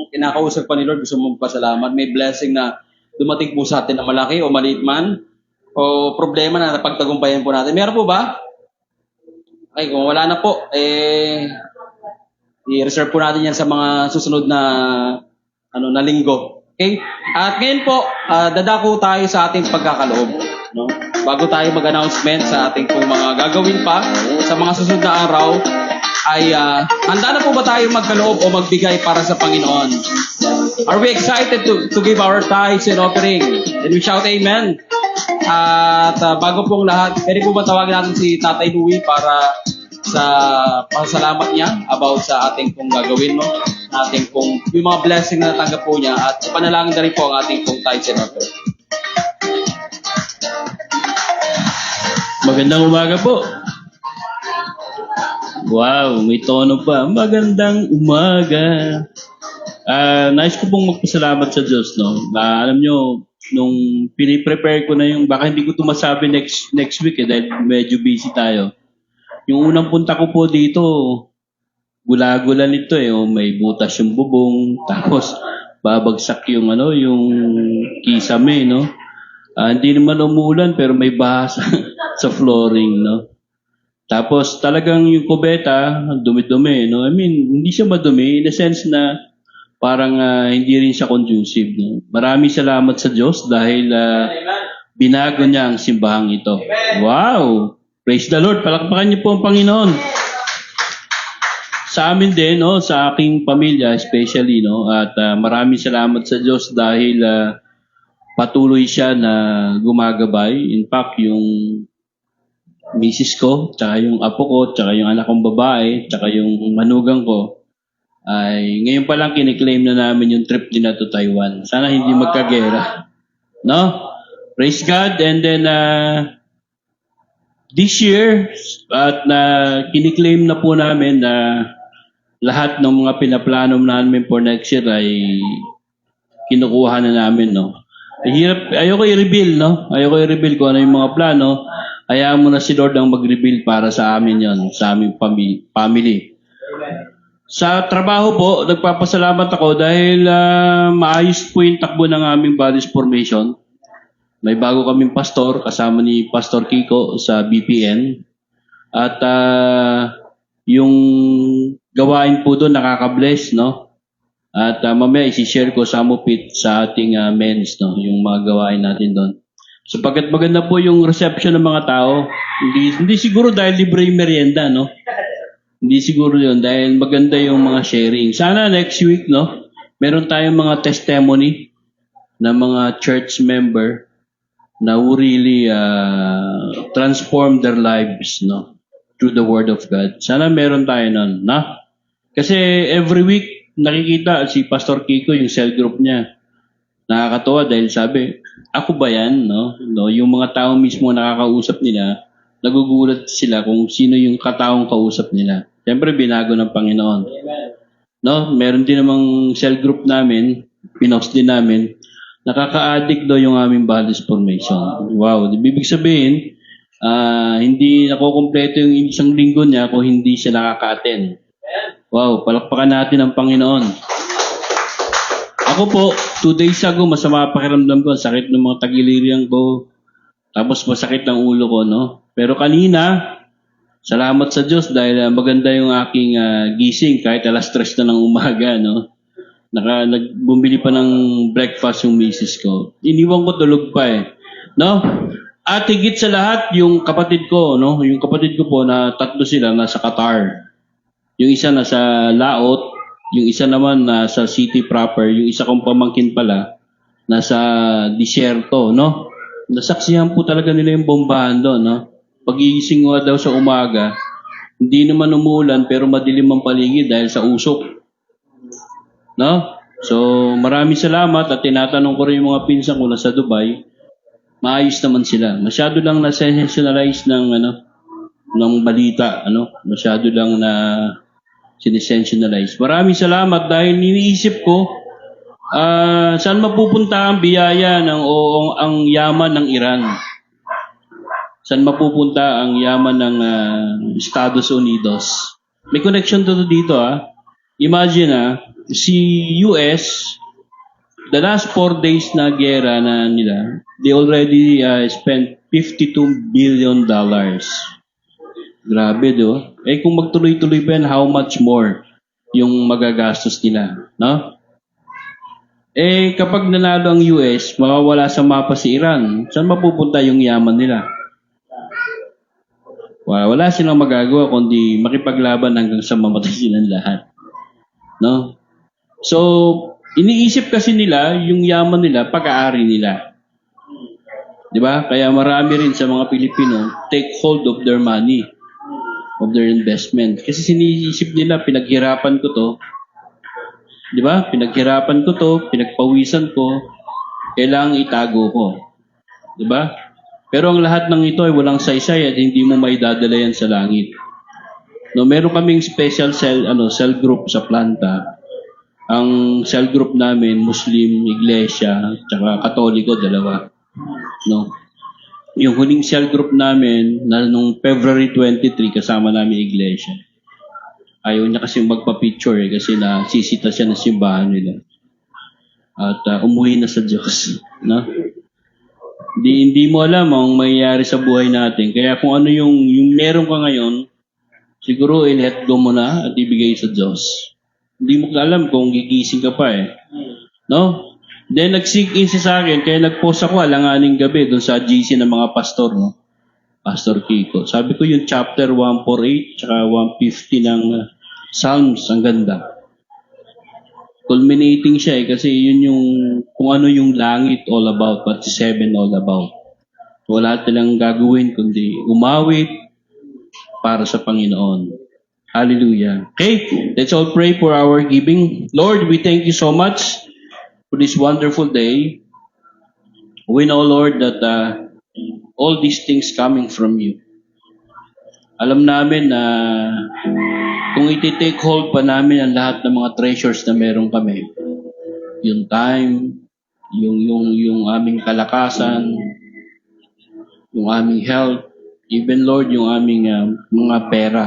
kinakausap pa ni Lord, gusto mong pasalamat. May blessing na dumating po sa atin na malaki o maliit man o problema na napagtagumpayan po natin. Meron po ba? Okay, kung wala na po, i-reserve po natin yan sa mga susunod na na linggo. Okay? At ngayon po, dadako tayo sa ating pagkakaloob. No? Bago tayo mag-announcement sa ating pong mga gagawin pa sa mga susunod na araw, ay handa na po ba tayo magkaloob o magbigay para sa Panginoon? Are we excited to give our tithes and offering? Can we shout amen? At bago pong lahat, pwede po ba tawagin natin si Tatay Louie para sa pasalamat niya about sa ating pong gagawin, no? Ating pong, yung mga blessing na natanggap po niya at ipanalangin na rin po ang ating pong tithes and offering. Magandang umaga po. Wow, may tono pa. Magandang umaga. Nais ko pong magpasalamat sa Diyos, no? Alam nyo, nung piniprepare ko na yung, baka hindi ko ito masabi next week dahil medyo busy tayo. Yung unang punta ko po dito, gula-gula nito may butas yung bubong, tapos babagsak yung yung kisame, no? Hindi naman umuulan pero may baha sa flooring, no? Tapos talagang yung kubeta, dumi-dumi, no? I mean, hindi siya madumi in the sense na parang hindi rin siya conducive, no? Maraming salamat sa Diyos dahil binago niya ang simbahang ito. Wow! Praise the Lord. Palakpakan niyo po ang Panginoon. Sa amin din, no, sa aking pamilya especially, no, at maraming salamat sa Diyos dahil patuloy siya na gumagabay. In fact, yung misis ko, tsaka yung apo ko, tsaka yung anak kong babae, tsaka yung manugang ko, ay ngayon pa lang kiniklaim na namin yung trip din na to Taiwan. Sana hindi magkagera. No? Praise God. And then, this year, at kiniklaim na po namin na lahat ng mga pinaplano namin for next year ay kinukuha na namin, no? Ayoko i-reveal, no? Ayoko i-reveal kung ano yung mga plano. Hayaan mo na si Lord ang mag-reveal para sa amin yon, sa aming family. Sa trabaho po, nagpapasalamat ako dahil maayos po yung takbo ng aming Bodies Formation. May bago kaming pastor, kasama ni Pastor Kiko sa BPN. At yung gawain po doon nakaka-bless, no? At mamaya isi-share ko sa Mupit sa ating men's, no? Yung mga gawain natin doon. Sapagkat maganda po yung reception ng mga tao. Hindi siguro dahil libre yung merienda, no? Hindi siguro yun dahil maganda yung mga sharing. Sana next week, no? Meron tayong mga testimony ng mga church member na who really transform their lives, no, through the Word of God. Sana meron tayo nun, na? Kasi every week, nakikita si Pastor Kiko, yung cell group niya. Nakakatawa dahil sabi, ako ba yan, no? Yung mga tao mismo nakakausap nila, nagugulat sila kung sino yung kataong kausap nila. Siyempre, binago ng Panginoon. No? Meron din namang cell group namin, pinost din namin, nakaka-addict daw yung aming Bodies Formation. Wow. Ibig sabihin, hindi nakukumpleto yung isang linggo niya kung hindi siya nakaka-attend. Wow. Palakpakan natin ang Panginoon. Ako po, 2 days ago, masama pakiramdam ko. Sakit ng mga tagiliran ko. Tapos masakit ang ulo ko, no? Pero kanina, salamat sa Diyos dahil maganda yung aking gising kahit alas 3 na ng umaga, no? Bumili pa ng breakfast yung misis ko. Iniwan ko tulog pa no? At higit sa lahat, yung kapatid ko, no? Yung kapatid ko po na 3 sila nasa Qatar. Yung isa nasa Laot, yung isa naman nasa city proper, yung isa kong pamangkin pala nasa disyerto, no? Nasaksihan po talaga nila yung bombahan doon, no? Pagigising ko daw sa umaga, hindi naman umuulan pero madilim ang paligid dahil sa usok. No? So, maraming salamat at tinatanong ko rin yung mga pinsan ko na sa Dubai. Maayos naman sila. Masyado lang na sensationalize ng balita, Masyado lang na sinesensationalize. Maraming salamat dahil iniisip ko saan mapupunta ang biyaya ang yaman ng Iran. Saan mapupunta ang yaman ng Estados Unidos. May connection to dito Imagine si US, the last 4 days na gera na nila, they already spent $52 billion. Grabe, do? Kung magtuloy-tuloy pa yan, how much more yung magagastos nila, no? Kapag nanalo ang US, mawawala sa mapa si Iran. Saan mapupunta yung yaman nila? Wala silang magagawa kundi makipaglaban hanggang sa mamatay silang lahat. No? So, iniisip kasi nila yung yaman nila, pag-aari nila. 'Di ba? Kaya marami rin sa mga Pilipino take hold of their money, of their investment. Kasi siniisip nila, pinaghirapan ko to. 'Di ba? Pinaghirapan ko to, pinagpawisan ko, kailangang itago ko. 'Di ba? Pero ang lahat ng ito ay walang saysay at hindi mo maidadala yan sa langit. No, meron kaming special cell group sa planta. Ang cell group namin, Muslim, Iglesia, tsaka Katoliko, 2. No. Yung huling cell group namin na nung February 23 kasama namin Iglesia. Ayaw niya kasi magpa-picture kasi nasisita siya ng simbahan nila. At umuwi na sa Diyos, no? Hindi mo alam ang mangyayari sa buhay natin. Kaya kung ano yung meron ka ngayon, siguro let go mo na at ibigay sa Diyos. Hindi mo alam kung gigising ka pa No? Then nag-sink in siya sa akin, kaya nag-post ako alanganing gabi doon sa GC ng mga pastor, no? Pastor Kiko. Sabi ko yung chapter 148 tsaka 150 ng Psalms, ang ganda. Culminating siya kasi yun yung kung ano yung langit all about, what is heaven all about. Wala talang gagawin kundi umawit para sa Panginoon. Hallelujah. Okay, let's all pray for our giving. Lord, we thank you so much for this wonderful day. We know, Lord, that all these things coming from you. Alam namin na kung iti-take hold pa namin ang lahat ng mga treasures na meron kami, yung time, yung aming kalakasan, yung aming health, even, Lord, yung aming mga pera.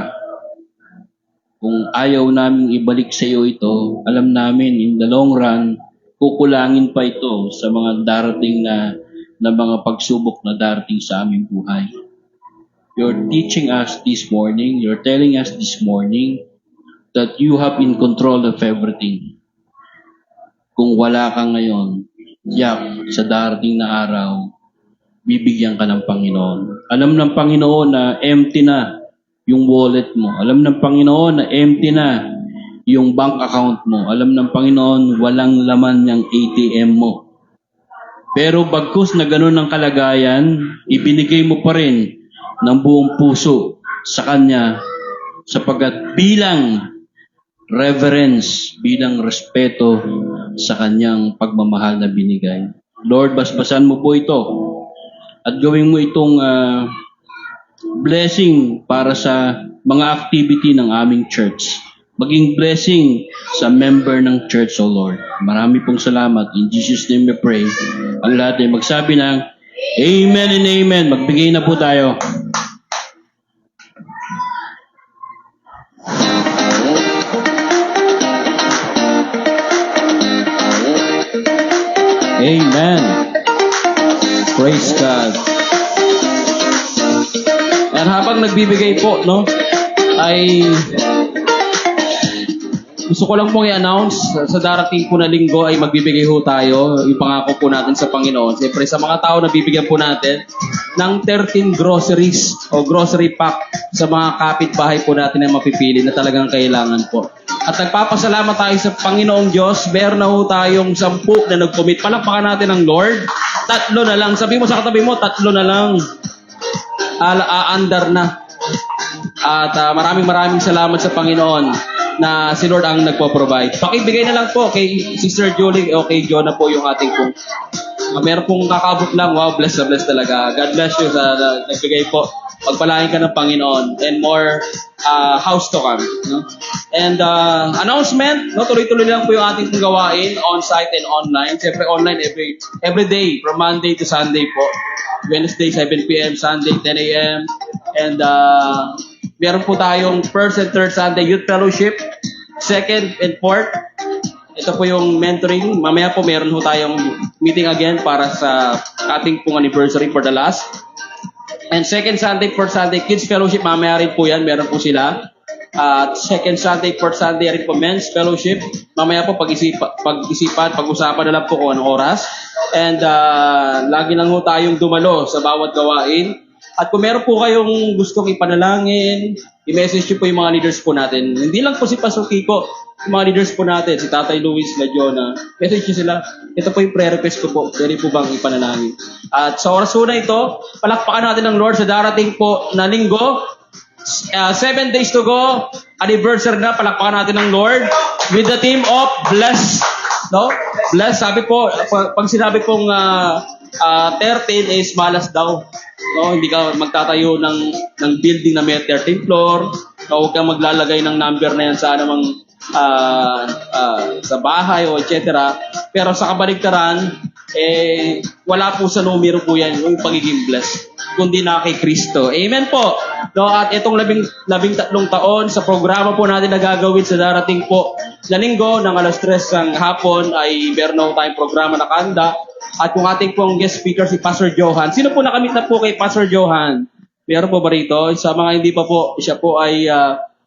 Kung ayaw namin ibalik sa iyo ito, alam namin in the long run, kukulangin pa ito sa mga darating na mga pagsubok na darating sa aming buhay. You're teaching us this morning, you're telling us this morning that you have in control of everything. Kung wala ka ngayon, sa darating na araw, bibigyan ka ng Panginoon. Alam ng Panginoon na empty na yung wallet mo. Alam ng Panginoon na empty na yung bank account mo. Alam ng Panginoon walang laman yung ATM mo. Pero bagkus na ganun ang kalagayan, ibinigay mo pa rin ng buong puso sa Kanya sapagkat bilang reverence, bilang respeto sa Kanyang pagmamahal na binigay. Lord, basbasan mo po ito at gawin mo itong blessing para sa mga activity ng aming church. Maging blessing sa member ng church, O Lord. Marami pong salamat. In Jesus' name we pray. Ang lahat ay magsabi ng Amen and Amen. Magbigay na po tayo. Amen. Praise God. At habang nagbibigay po, no, ay gusto ko lang pong i-announce sa darating po na linggo ay magbibigay ho tayo, yung pangako po natin sa Panginoon. Siyempre sa mga tao na bibigyan po natin ng 13 groceries o grocery pack sa mga kapitbahay po natin na mapipili na talagang kailangan po. At nagpapasalamat tayo sa Panginoong Diyos. Meron na ho tayong 10 na nag-commit. Palakpakan natin ang Lord. 3 na lang. Sabi mo sa katabi mo, 3 na lang. Aandar na. At maraming salamat sa Panginoon na si Lord ang nagpo-provide. Pakibigay na lang po kay Sister Julie o kay Jonah po yung ating pong meron pong kakabot lang. Wow, bless na bless talaga. God bless you sa nagbigay po. Pagpalain ka ng Panginoon and more house to come. No? And announcement, no, tuloy-tuloy lang po yung ating gawain on-site and online. Siyempre online every day from Monday to Sunday po. Wednesday 7 p.m., Sunday 10 a.m. And Meron po tayong first and third Sunday Youth Fellowship, second and fourth. Ito po yung mentoring. Mamaya po meron po tayong meeting again para sa ating pong anniversary for the last. And second Sunday, fourth Sunday, Kids Fellowship, mamaya rin po yan. Meron po sila. At second Sunday, fourth Sunday rin po Men's Fellowship. Mamaya po pag-usapan na lang po kung anong oras. And lagi lang po tayong dumalo sa bawat gawain. At kung meron po kayong gustong ipanalangin, i-message nyo po yung mga leaders po natin. Hindi lang po si Pastor Kiko, yung mga leaders po natin, si Tatay Luis, la Jonah. Message nyo sila. Ito po yung prayer request ko po. Pwede po bang ipanalangin? At sa oras una ito, palakpakan natin ng Lord sa darating po na linggo. 7 days to go. Anniversary na. Palakpakan natin ng Lord with the theme of bless. No? Bless. Sabi po, pag sinabi pong 13 is malas daw. No, hindi ka magtatayo ng building na may 13th floor. O huwag kang maglalagay ng number na yan sa anumang sa bahay o etc. Pero sa kabaligtaran, wala po sa numero po yan yung pagiging blessed, kundi na kay Kristo. Amen po. No, at itong 13 taon sa programa po natin na gagawin sa darating po na linggo ng alas 3 ng hapon ay meron tayong programa na kanda. At kung ating pong guest speaker si Pastor Johan. Sino po nakamit na po kay Pastor Johan? Meron po ba rito? Sa mga hindi pa po, siya po ay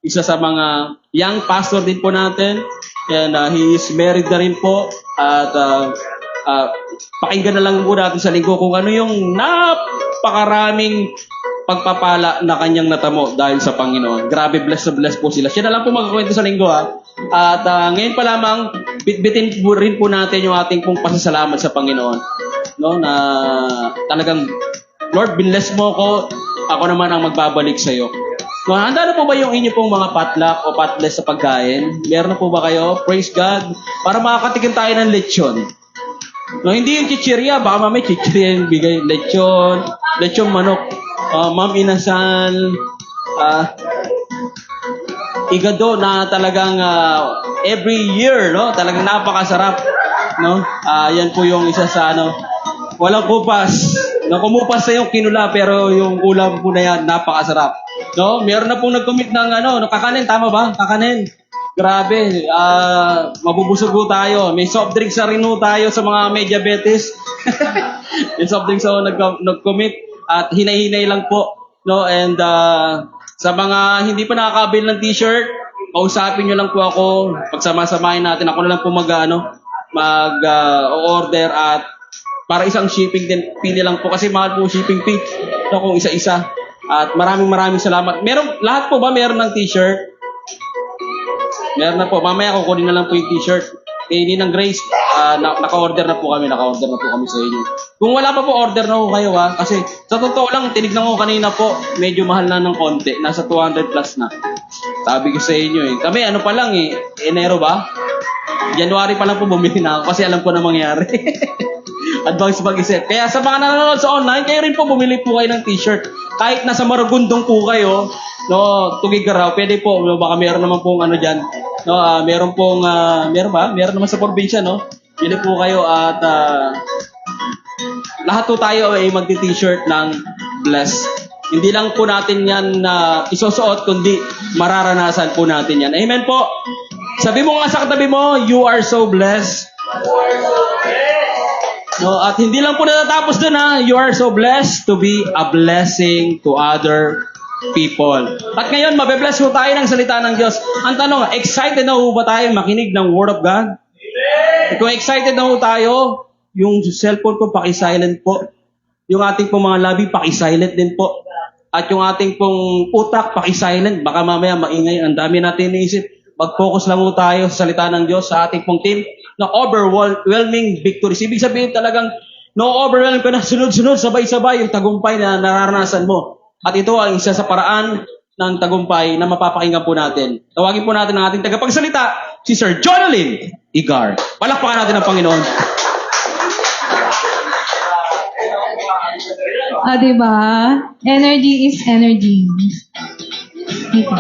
isa sa mga young pastor din po natin. And he is married na rin po. At pakinggan na lang po natin sa linggo kung ano yung napakaraming pagpapala na kanyang natamo dahil sa Panginoon. Grabe, bless na bless po sila. Siya na lang po magkakwento sa linggo ha. At ngayon pa lamang, bitbitin po rin po natin yung ating pong pasasalamat sa Panginoon. No, na talagang, Lord, bless mo ko, ako naman ang magbabalik sa iyo. No, handa na po ba yung inyo pong mga potluck o potless sa pagkain? Meron na po ba kayo? Praise God. Para makakatikim tayo ng lechon. No, hindi yung chichirya. Baka mamay chichirya yung bigay. Lechon manok. Ma'am Inasal, igado na talagang every year, no? Talagang napakasarap, no? Yan po yung isa sa walang kupas. No, kumupas na yung kinula pero yung ulam po na yan napakasarap. No? Meron na pong nag-commit ng kakanin, tama ba? Kakanin. Grabe, mabubusog po tayo. May soft drinks na rin po tayo sa mga may diabetes. Yung soft drinks nag-commit. At hinay-hinay lang po, no? And sa mga hindi pa nakakabili ng t-shirt, kausapin nyo lang po ako. Pagsama-samahin natin, ako na lang po order at para isang shipping din, pili lang po kasi mahal po shipping fee. No, kung isa-isa. At maraming salamat. Lahat po ba meron ng t-shirt? Meron na po. Mamaya kukunin na lang po yung t-shirt. Ni ng Grace, naka-order na po kami sa inyo. Kung wala pa po, order na po kayo ha. Kasi sa totoo lang, tinignan ko kanina po, medyo mahal na ng konti. Nasa 200 plus na. Sabi ko sa inyo Kami pa lang Enero ba? January pa lang po bumili na ako kasi alam ko na mangyari. Advance mag-isip. Kaya sa mga nanonood sa online, kayo rin po bumili po kayo ng t-shirt. Kahit nasa Maragondong po kayo, no, Tugigaraw, pwede po. Baka meron naman pong dyan. No, meron naman sa probinsya, no? Bili po kayo at lahat po tayo ay magti-t-shirt ng bless. Hindi lang po natin yan isusuot, kundi mararanasan po natin yan. Amen po. Sabi mo nga sa katabi mo, you are so blessed. No, at hindi lang po natatapos dun you are so blessed to be a blessing to other people. At ngayon, mabe-bless po tayo ng salita ng Diyos. Ang tanong, excited na po ba tayo makinig ng Word of God? Amen! Kung excited na po tayo, yung cellphone ko, paki-silent po. Yung ating pong mga labi, paki-silent din po. At yung ating pong utak, paki-silent. Baka mamaya maingay, ang dami natin iniisip. Mag-focus lang po tayo sa salita ng Diyos sa ating pong team na overwhelming victories. Ibig sabihin talagang no-overwhelm ka na, sunod-sunod, sabay-sabay yung tagumpay na nararanasan mo. At ito ang isa sa paraan ng tagumpay na mapapakinggan po natin. Tawagin po natin ang ating tagapagsalita, si Sir Jonalyn Igar. Palakpakan natin ang Panginoon. Diba? Energy is energy. Dito.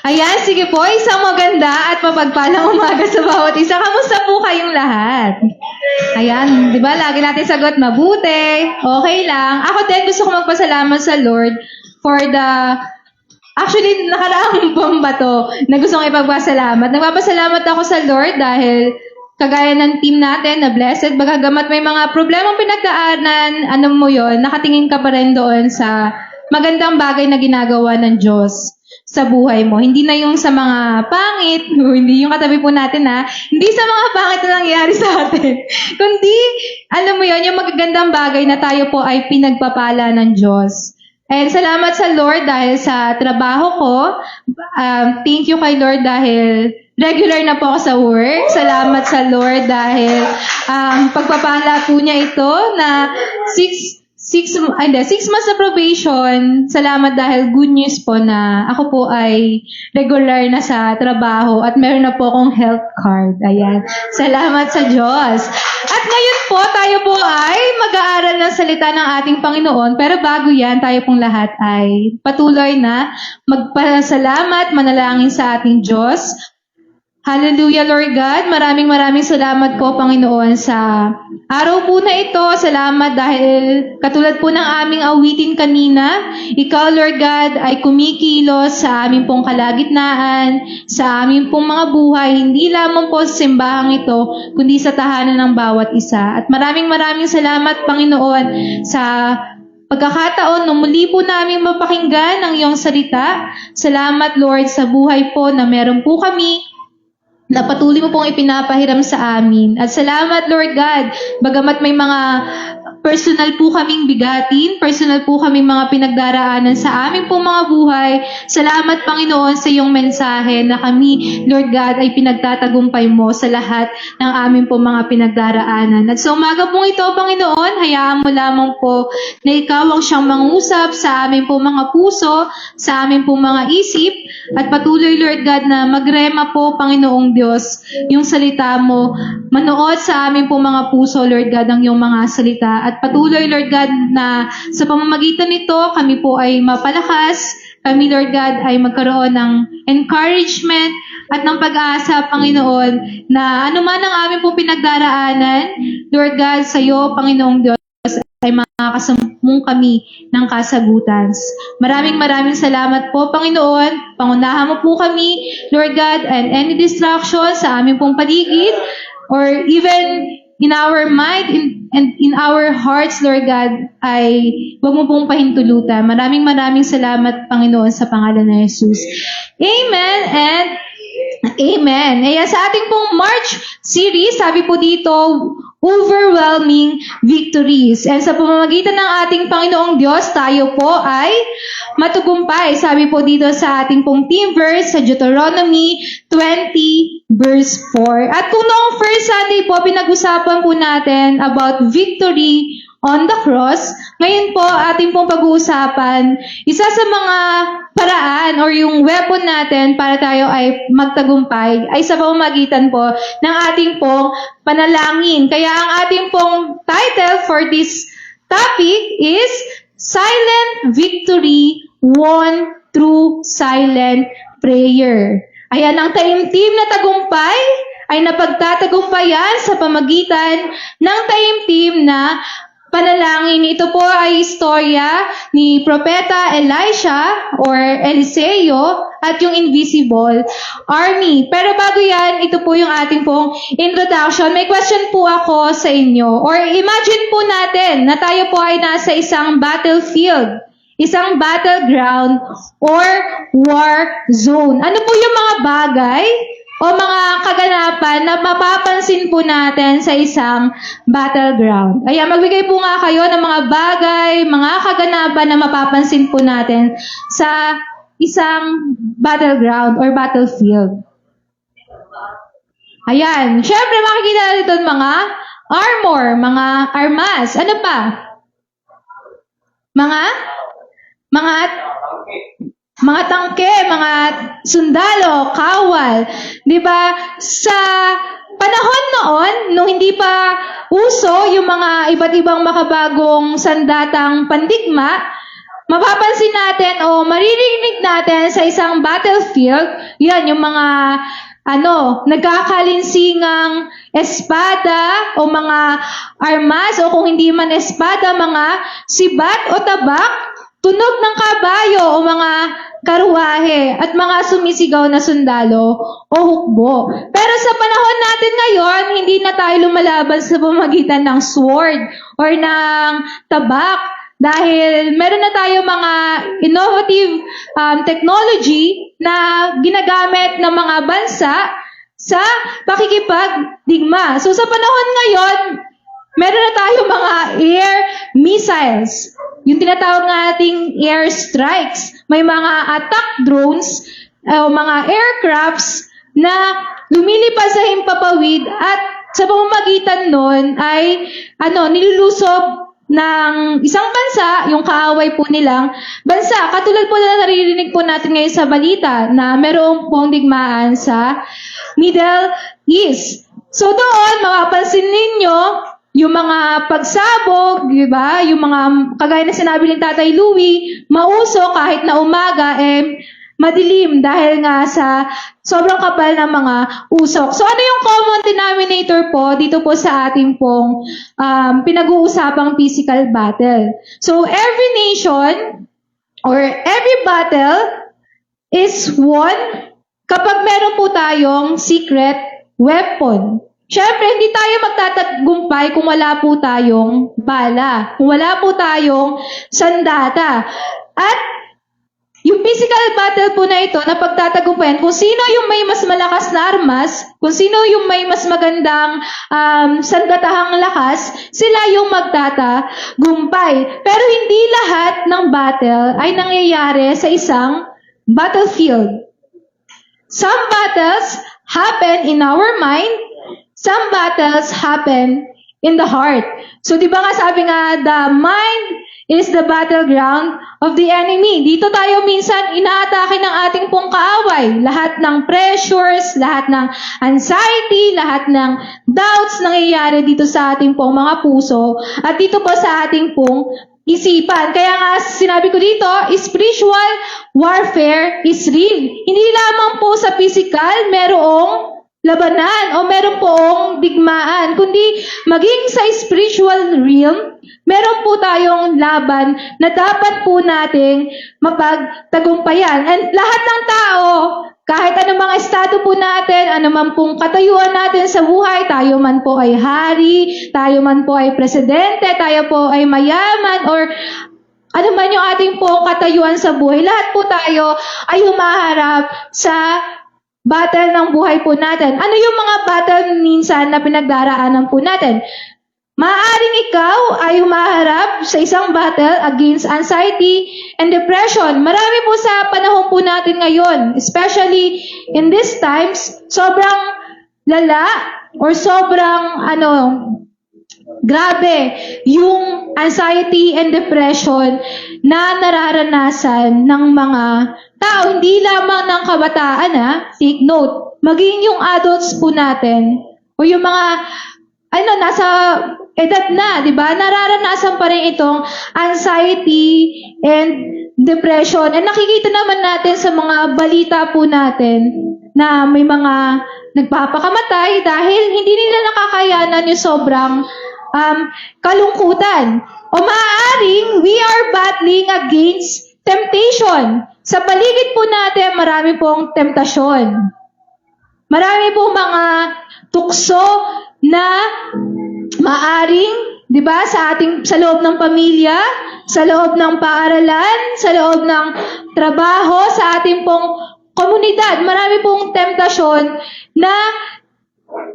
Ayan, sige po, isang maganda at mapagpalang umaga sa bawat isa. Kamusta po kayong lahat? Ayan, di ba? Lagi natin sagot, mabuti, okay lang. Ako din gusto ko magpasalamat sa Lord for the... Actually, nakaraang bomba to na gusto kong ipagpasalamat. Nagpapasalamat ako sa Lord dahil kagaya ng team natin na blessed, bagagamat may mga problemang pinagdaanan, ano mo yon, nakatingin ka pa rin doon sa magandang bagay na ginagawa ng Diyos sa buhay mo. Hindi na yung sa mga pangit, hindi yung katabi po natin ha, hindi sa mga pangit na nangyayari sa atin, kundi, alam mo yon, yung magagandang bagay na tayo po ay pinagpapala ng Diyos. And salamat sa Lord dahil sa trabaho ko. Thank you kay Lord dahil regular na po ako sa work. Salamat sa Lord dahil pagpapala po niya ito na 6 months na probation. Salamat dahil good news po na ako po ay regular na sa trabaho at meron na po akong health card. Ayan. Salamat sa Diyos. At ngayon po, tayo po ay mag-aaral ng salita ng ating Panginoon. Pero bago yan, tayo pong lahat ay patuloy na magpasalamat, manalangin sa ating Diyos. Hallelujah, Lord God. Maraming salamat po, Panginoon, sa araw po na ito. Salamat dahil katulad po ng aming awitin kanina, Ikaw, Lord God, ay kumikilos sa aming pong kalagitnaan, sa aming pong mga buhay, hindi lamang po sa simbahang ito, kundi sa tahanan ng bawat isa. At maraming salamat, Panginoon, sa pagkakataon na muli po namin mapakinggan ang iyong salita. Salamat, Lord, sa buhay po na meron po kami na patuloy mo pong ipinapahiram sa amin. At salamat, Lord God, bagamat may mga personal po kaming bigatin, personal po kaming mga pinagdaraanan sa aming pong mga buhay. Salamat, Panginoon, sa iyong mensahe na kami, Lord God, ay pinagtatagumpay mo sa lahat ng aming pong mga pinagdaraanan. At sa umaga pong ito, Panginoon, hayaan mo lamang po na ikaw ang siyang mangusap sa aming pong mga puso, sa aming pong mga isip, at patuloy, Lord God, na magrema po, Panginoong Diyos, yung salita mo, manood sa aming pong mga puso, Lord God, ang iyong mga salita. At patuloy, Lord God, na sa pamamagitan nito, kami po ay mapalakas, kami, Lord God, ay magkaroon ng encouragement at ng pag-asa, Panginoon, na anuman ang aming pong pinagdaraanan, Lord God, sa iyo, Panginoong Diyos, ay makakasamung kami ng kasagutan. Maraming salamat po, Panginoon. Pangunahan mo po kami, Lord God, and any distraction sa aming pong paligid, or even in our mind and in our hearts, Lord God, ay huwag mo pong pahintulutan. Maraming salamat, Panginoon, sa pangalan ng Jesus. Amen and Amen. Ayan, sa ating pong March series, sabi po dito, overwhelming victories. And sa pamamagitan ng ating Panginoong Diyos, tayo po ay matugumpay. Sabi po dito sa ating pong theme verse, sa Deuteronomy 20, verse 4. At kung noong first Sunday po, pinag-usapan po natin about victory on the cross, ngayon po, ating pong pag-uusapan, isa sa mga paraan or yung weapon natin para tayo ay magtagumpay ay sa pamamagitan po ng ating pong panalangin. Kaya ang ating pong title for this topic is Silent Victory Won Through Silent Prayer. Ayan, ang taimtim na tagumpay ay napagtatagumpayan sa pamagitan ng taimtim na panalangin. Ito po ay istorya ni Propeta Elisha or Eliseo at yung Invisible Army. Pero bago yan, ito po yung ating pong introduction. May question po ako sa inyo. Or imagine po natin na tayo po ay nasa isang battlefield, isang battleground or war zone. Ano po yung mga bagay o mga kaganapan na mapapansin po natin sa isang battleground? Ayan, magbigay po nga kayo ng mga bagay, mga kaganapan na mapapansin po natin sa isang battleground or battlefield. Ayan, syempre makikita natin mga armor, mga armas. Ano pa? Mga tangke, mga sundalo, kawal. 'Di ba? Sa panahon noon, nung hindi pa uso yung mga iba't ibang makabagong sandatang pandigma, mapapansin natin o maririnig natin sa isang battlefield, yan yung mga nagkakalinsingang espada o mga armas o kung hindi man espada, mga sibat o tabak, tunog ng kabayo o mga karuwahe at mga sumisigaw na sundalo o hukbo. Pero sa panahon natin ngayon, hindi na tayo lumalaban sa pamamagitan ng sword or ng tabak dahil meron na tayo mga innovative technology na ginagamit ng mga bansa sa pakikipagdigma. So sa panahon ngayon, meron na tayo mga air missiles. Yung tinatawag nating air strikes. May mga attack drones o mga aircrafts na lumilipad sa himpapawid at sa pamamagitan nun ay nilulusob ng isang bansa, yung kaaway po nilang bansa. Katulad po na naririnig po natin ngayon sa balita na merong pong digmaan sa Middle East. So doon, mapapansin ninyo, yung mga pagsabog, di ba? Yung mga, kagaya na sinabi ng Tatay Louie, mauso kahit na umaga, madilim dahil nga sa sobrang kapal ng mga usok. So ano yung common denominator po dito po sa ating pong pinag-uusapang physical battle? So every nation or every battle is won kapag meron po tayong secret weapon. Siyempre, hindi tayo magtatagumpay kung wala po tayong bala, kung wala po tayong sandata. At yung physical battle po na ito, na pagtatagumpayan, kung sino yung may mas malakas na armas, kung sino yung may mas magandang sandatahang lakas, sila yung magtatagumpay. Pero hindi lahat ng battle ay nangyayari sa isang battlefield. Some battles happen in our mind, some battles happen in the heart. So, di ba nga sabi nga, the mind is the battleground of the enemy. Dito tayo minsan inaatake ng ating pong kaaway. Lahat ng pressures, lahat ng anxiety, lahat ng doubts nangyayari dito sa ating pong mga puso at dito po sa ating pong isipan. Kaya nga sinabi ko dito, spiritual warfare is real. Hindi lamang po sa physical, merong labanan o meron poong digmaan, kundi maging sa spiritual realm, meron po tayong laban na dapat po nating mapagtagumpayan. And lahat ng tao, kahit anumang estado po natin, anuman pong katayuan natin sa buhay, tayo man po ay hari, tayo man po ay presidente, tayo po ay mayaman, or ano man yung ating pong katayuan sa buhay, lahat po tayo ay humaharap sa battle ng buhay po natin. Ano yung mga battle minsan na pinagdaraanan po natin? Maaaring ikaw ay humaharap sa isang battle against anxiety and depression. Marami po sa panahon po natin ngayon, especially in these times, sobrang lala or sobrang grabe yung anxiety and depression na nararanasan ng mga tao, hindi lamang ng kabataan, take note, maging yung adults po natin, o yung mga, nasa edad na, di ba, nararanasan pa rin itong anxiety and depression. And nakikita naman natin sa mga balita po natin na may mga nagpapakamatay dahil hindi nila nakakayanan yung sobrang kalungkutan. O maaaring we are battling against temptation. Sa paligid po natin, marami pong temptasyon. Marami pong mga tukso na maaring, di ba, sa loob ng pamilya, sa loob ng paaralan, sa loob ng trabaho, sa ating pong komunidad. Marami pong temptasyon na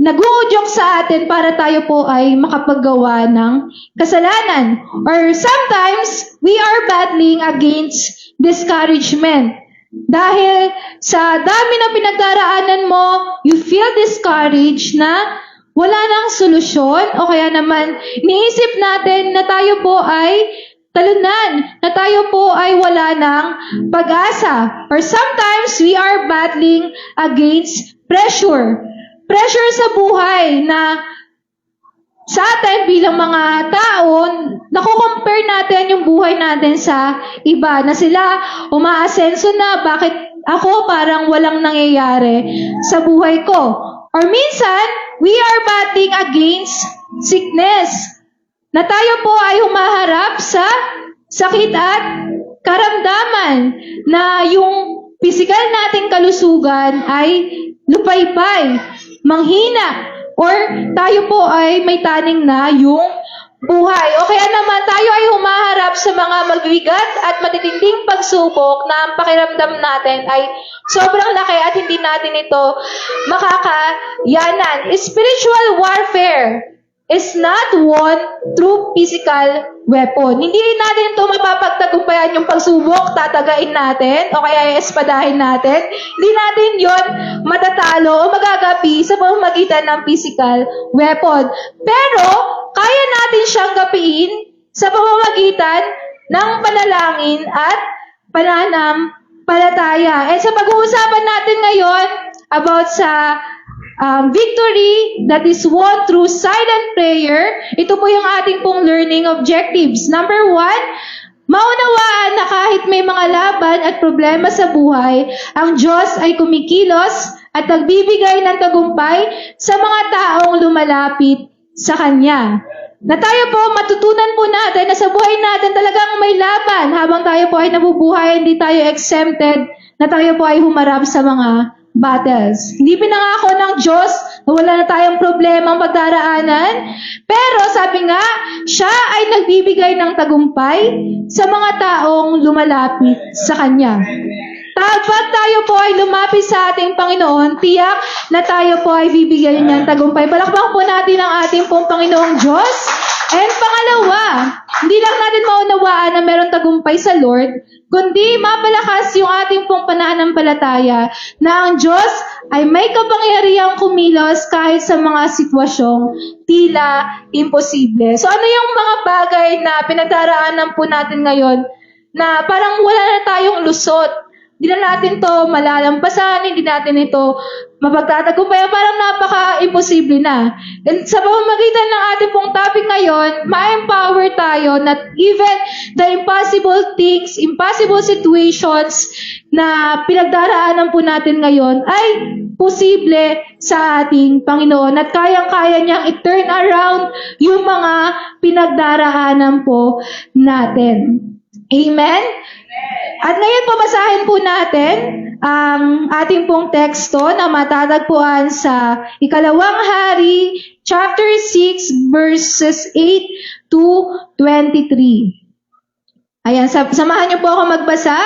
nag-uudyok sa atin para tayo po ay makapaggawa ng kasalanan. Or sometimes, we are battling against discouragement. Dahil sa dami ng pinagdaraanan mo, you feel discouraged na wala nang solusyon o kaya naman iniisip natin na tayo po ay talunan, na tayo po ay wala ng pag-asa. Or sometimes, we are battling against pressure. Pressure sa buhay na sa atin bilang mga tao, nakukompare natin yung buhay natin sa iba na sila umaasenso na, bakit ako parang walang nangyayari sa buhay ko. Or minsan, we are battling against sickness. Na tayo po ay humaharap sa sakit at karamdaman na yung physical nating kalusugan ay lupaypay, manghina, or tayo po ay may taning na yung buhay. O kaya naman tayo ay humaharap sa mga mabibigat at matitinding pagsubok na ang pakiramdam natin ay sobrang laki at hindi natin ito makakayanan. Spiritual warfare is not won through physical weapon. Hindi natin ito mapapagtagumpayan yung pagsubok, tatagain natin, o kaya espadahin natin. Hindi natin yon matatalo o magagapi sa pamamagitan ng physical weapon. Pero, kaya natin siyang gapiin sa pamamagitan ng panalangin at pananampalataya. And sa pag-uusapan natin ngayon about sa victory that is won through silent prayer. Ito po yung ating pong learning objectives. Number 1, maunawaan na kahit may mga laban at problema sa buhay, ang Diyos ay kumikilos at nagbibigay ng tagumpay sa mga taong lumalapit sa Kanya. Na tayo po, matutunan po natin na sa buhay natin talagang may laban. Habang tayo po ay nabubuhay, hindi tayo exempted na tayo po ay humarap sa mga battles. Hindi pinangako ng Diyos na wala na tayong problemang pagdaraanan. Pero sabi nga, siya ay nagbibigay ng tagumpay sa mga taong lumalapit sa Kanya. Kapag tayo po ay lumapit sa ating Panginoon, tiyak na tayo po ay bibigyan niya ng tagumpay. Palakpak po natin ang ating pong Panginoong Diyos. And pangalawa, hindi lang natin maunawaan na meron tagumpay sa Lord, kundi mapalakas yung ating pong pananampalataya na ang Diyos ay may kapangyarihang kumilos kahit sa mga sitwasyong tila imposible. So ano yung mga bagay na pinagdaraanan po natin ngayon na parang wala na tayong lusot? Hindi na natin to malalampasan, hindi natin ito mapagtatagumpayan, parang napaka-imposible na. And sa pamamagitan ng ating pong topic ngayon, ma-empower tayo na even the impossible things, impossible situations na pinagdaraanan po natin ngayon ay posible sa ating Panginoon at kayang-kaya niyang i-turn around yung mga pinagdaraanan po natin. Amen? At ngayon po, basahin po natin ang ating pong teksto na matatagpuan sa Ikalawang Hari, chapter 6, verses 8 to 23. Ayan, samahan niyo po ako magbasa.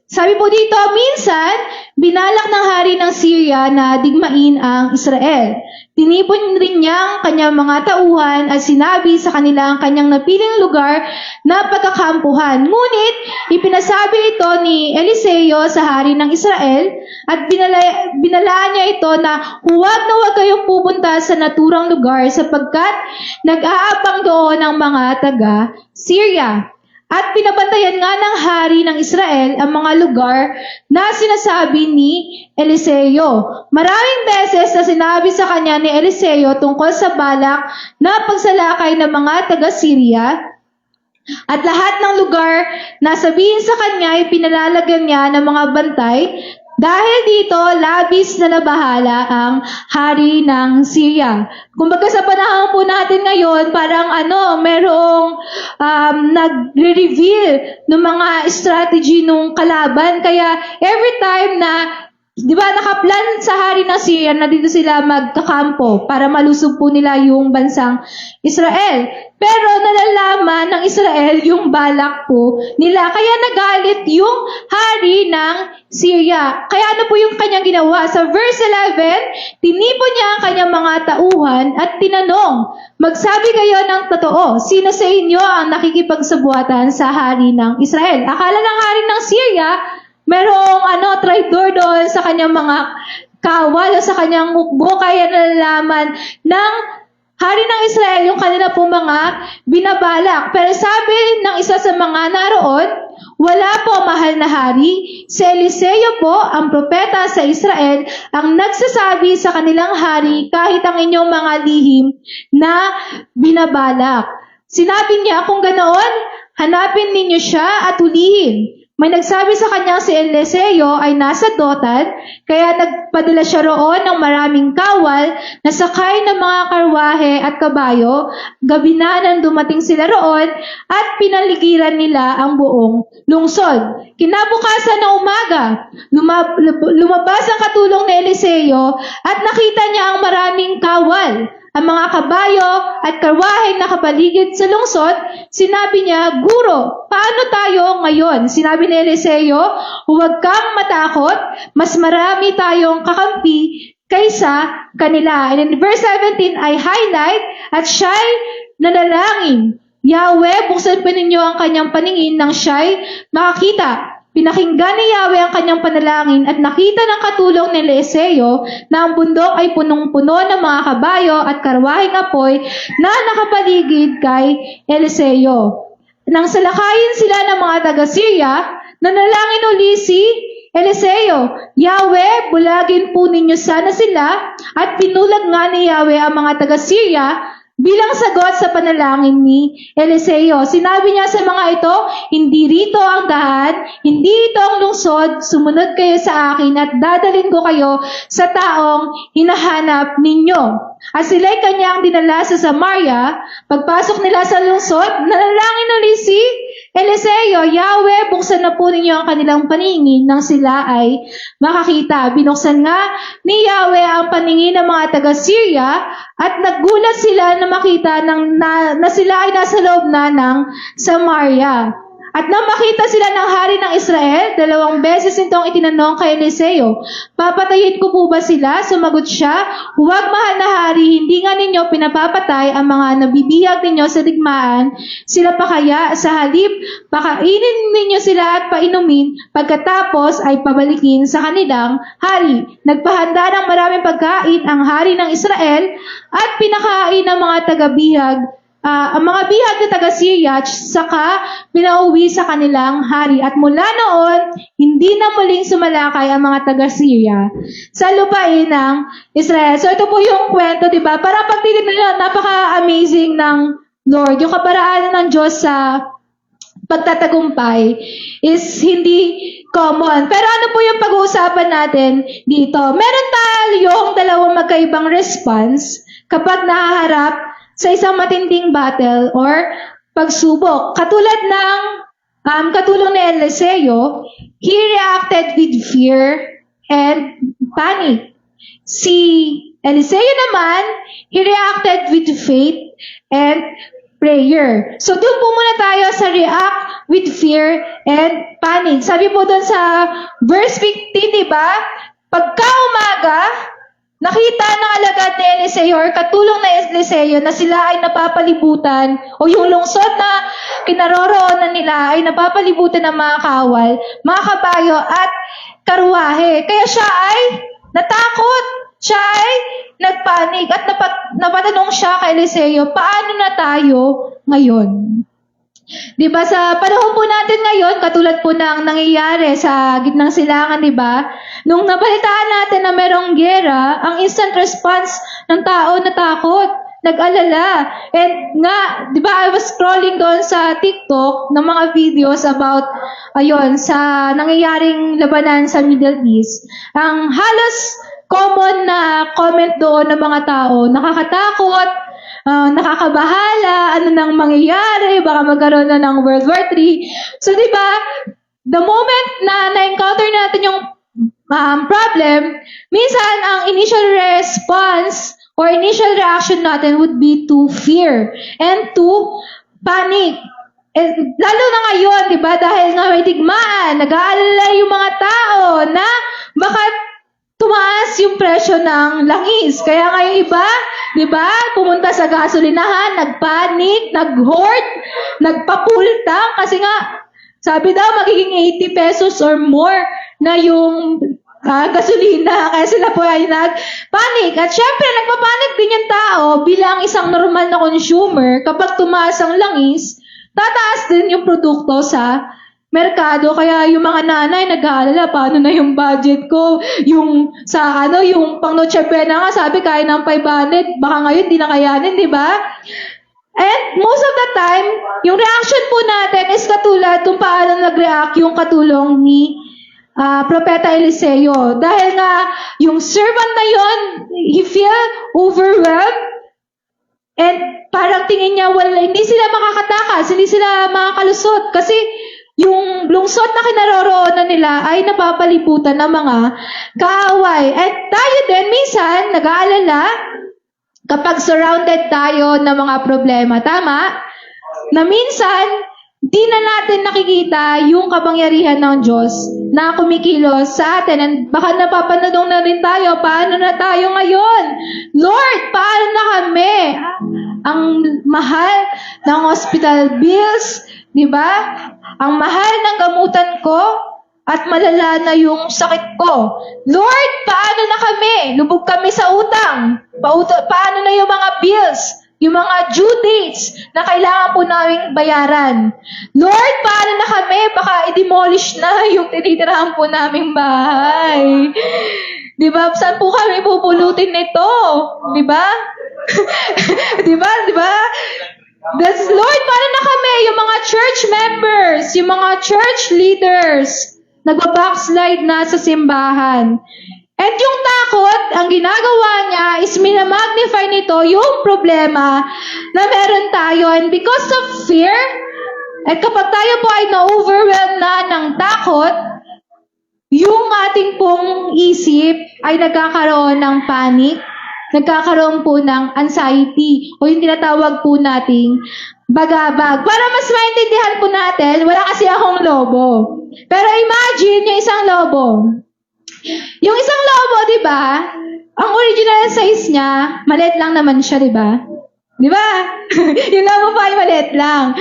Sabi po dito, minsan, binalak ng hari ng Syria na digmain ang Israel. Tinipon rin niya ang kanyang mga tauhan at sinabi sa kanila ang kanyang napiling lugar na pagkakampuhan. Ngunit, ipinasabi ito ni Eliseo sa hari ng Israel at binalaan niya ito na huwag kayong pupunta sa naturang lugar sapagkat nag-aabang doon ang mga taga-Syria. At pinabantayan nga ng hari ng Israel ang mga lugar na sinasabi ni Eliseo. Maraming beses na sinabi sa kanya ni Eliseo tungkol sa balak na pagsalakay ng mga taga-Syria. At lahat ng lugar na sabihin sa kanya ay pinalalagyan niya ng mga bantay. Dahil dito, labis na nabahala ang hari ng Syria. Kumbaga sa panahon po natin ngayon, parang merong nagre-reveal ng mga strategy nung kalaban. Kaya every time na, di ba, nakaplan sa hari ng Syria na dito sila magkakampo para malusog po nila yung bansang Israel. Pero nalalaman ng Israel yung balak po nila. Kaya nagalit yung hari ng Syria. Kaya ano po yung kanyang ginawa? Sa verse 11, tinipon niya ang kanyang mga tauhan at tinanong, magsabi kayo ng totoo, sino sa inyo ang nakikipagsabuatan sa hari ng Israel? Akala ng hari ng Syria, merong traidor doon sa kanyang mga kawal o sa kanyang mukbo. Kaya nalalaman ng hari ng Israel yung kanila po mga binabalak. Pero sabi ng isa sa mga naroon, wala po mahal na hari. Si Eliseo po, ang propeta sa Israel, ang nagsasabi sa kanilang hari kahit ang inyong mga lihim na binabalak. Sinabi niya, kung ganoon, hanapin ninyo siya at hulihin. May nagsabi sa kanyang si Eliseo ay nasa Dothan, kaya nagpadala siya roon ng maraming kawal na sakay ng mga karwahe at kabayo. Gabi na nang dumating sila roon at pinaligiran nila ang buong lungsod. Kinabukasan ng umaga, lumabas ang katulong ni Eliseo at nakita niya ang maraming kawal. Ang mga kabayo at karwaheng nakapaligid sa lungsod, sinabi niya, Guro, paano tayo ngayon? Sinabi ni Eliseo, huwag kang matakot, mas marami tayong kakampi kaysa kanila. And in verse 17 ay highlight at siya'y nanalangin. Yahweh, buksan po ninyo ang kanyang paningin nang siya'y makakita. Pinakinggan ni Yahweh ang kanyang panalangin at nakita ng katulong ni Eliseo na ang bundok ay punong-puno ng mga kabayo at karwaheng apoy na nakapaligid kay Eliseo. Nang salakayin sila ng mga taga-Syria, nanalangin uli si Eliseo, Yahweh, bulagin po ninyo sana sila at pinulag nga ni Yahweh ang mga taga-Syria bilang sagot sa panalangin ni Eliseo. Sinabi niya sa mga ito, hindi rito ang dahan, hindi ito ang lungsod, sumunod kayo sa akin at dadalhin ko kayo sa taong hinahanap ninyo. At sila'y kanyang dinala sa Samaria. Pagpasok nila sa lungsod, nanalangin ulit si Eliseo, Yahweh, buksan na po ninyo ang kanilang paningin nang sila ay makakita. Binuksan nga ni Yahweh ang paningin ng mga taga-Syria at nagulat sila na makita na sila ay nasa loob na ng Samaria. At nang makita sila ng hari ng Israel, 2 beses itong itinanong kay Eliseo, papatayin ko po ba sila? Sumagot siya, huwag mahal na hari, hindi nga ninyo pinapapatay ang mga nabibihag ninyo sa digmaan. Sila pa kaya sa halip, pakainin ninyo sila at painumin, pagkatapos ay pabalikin sa kanilang hari. Nagpahanda ng maraming pagkain ang hari ng Israel at pinakain ng mga tagabihag ang mga bihag na taga-Syria, saka pinauwi sa kanilang hari. At mula noon, hindi na muling sumalakay ang mga taga-Syria sa lupain ng Israel. So ito po yung kwento, di ba? Para pagtitignan nyo, napaka-amazing ng Lord. Yung kaparaanan ng Diyos sa pagtatagumpay is hindi common. Pero ano po yung pag-uusapan natin dito? Meron tayong dalawang magkaibang response kapag nahaharap sa isang matinding battle or pagsubok. Katulad ng katulong ni Eliseo, he reacted with fear and panic. Si Eliseo naman, he reacted with faith and prayer. So doon po muna tayo sa react with fear and panic. Sabi po doon sa verse 15, di ba? Pagka umaga, nakita ng alagad ni Eliseo or katulong na Eliseo na sila ay napapalibutan o yung lungsod na kinaroroonan nila ay napapalibutan ng mga kawal, mga kabayo at karwahe. Kaya siya ay natakot. Siya ay nagpanik at napatanong siya kay Eliseo, paano na tayo ngayon? Diba sa panahon po natin ngayon, katulad po ng nangyayari sa gitnang silangan, diba? Nung nabalitaan natin na merong gera, ang instant response ng tao natakot, nag-alala. And nga, diba, I was scrolling doon sa TikTok ng mga videos about, sa nangyayaring labanan sa Middle East. Ang halos common na comment doon ng mga tao, nakakatakot, nakakabahala, ano nang mangyayari, baka magkaroon na ng World War III. So, di ba, the moment na na-encounter natin yung problem, minsan ang initial response or initial reaction natin would be to fear and to panic. Lalo na ngayon, di ba, dahil nga may digmaan, nag-aalala yung mga tao na baka tumaas yung presyo ng langis. Kaya ngayon iba, di ba, pumunta sa gasolinahan, nagpanik, nag-hoard, nagpapultang, kasi nga, sabi daw magiging 80 pesos or more na yung gasolina. Kaya sila po ay nagpanik. At syempre, nagpapanik din yung tao bilang isang normal na consumer. Kapag tumaas ang langis, tataas din yung produkto sa merkado. Kaya yung mga nanay nag-aalala, paano na yung budget ko? Yung pang Noche Buena nga, sabi kaya ng 500, baka ngayon di na kayanin, di ba? And most of the time, yung reaction po natin is katulad kung paano nag-react yung katulong ni Propeta Eliseo. Dahil nga, yung servant na yon, he feel overwhelmed and parang tingin niya, hindi sila makakatakas, hindi sila makakalusot kasi yung lungsod na kinaroroonan nila ay napapalibutan ng mga kaaway. At tayo din, minsan, nag-aalala kapag surrounded tayo ng mga problema. Tama? Na minsan, di na natin nakikita yung kapangyarihan ng Diyos na kumikilos sa atin. And baka napapanadong na rin tayo, paano na tayo ngayon? Lord, paano na kami? Ang mahal ng hospital bills, di ba? Ang mahal ng gamutan ko at malala na yung sakit ko. Lord, paano na kami? Lubog kami sa utang. Paano na yung mga bills? Yung mga due dates na kailangan po namin bayaran. Lord, paano na kami? Baka i-demolish na yung tinitirahan po naming bahay. Di ba? Saan po kami pupulutin nito? Di ba? Di ba? Di ba? Lord, paano na kami? Yung mga church members, yung mga church leaders, nagbabackslide na sa simbahan. At yung takot, ang ginagawa niya is minamagnify nito yung problema na meron tayo. And because of fear, at kapag tayo po ay na-overwhelm na ng takot, yung ating pong isip ay nagkakaroon ng panic, nagkakaroon po ng anxiety, o yung tinatawag po nating bagabag. Para mas maintindihan po natin, wala kasi akong lobo. Pero imagine yung isang lobo. Yung isang lobo, di ba? Ang original size niya, maliit lang naman siya, di ba? Di ba? Yung lobo pa ay maliit lang.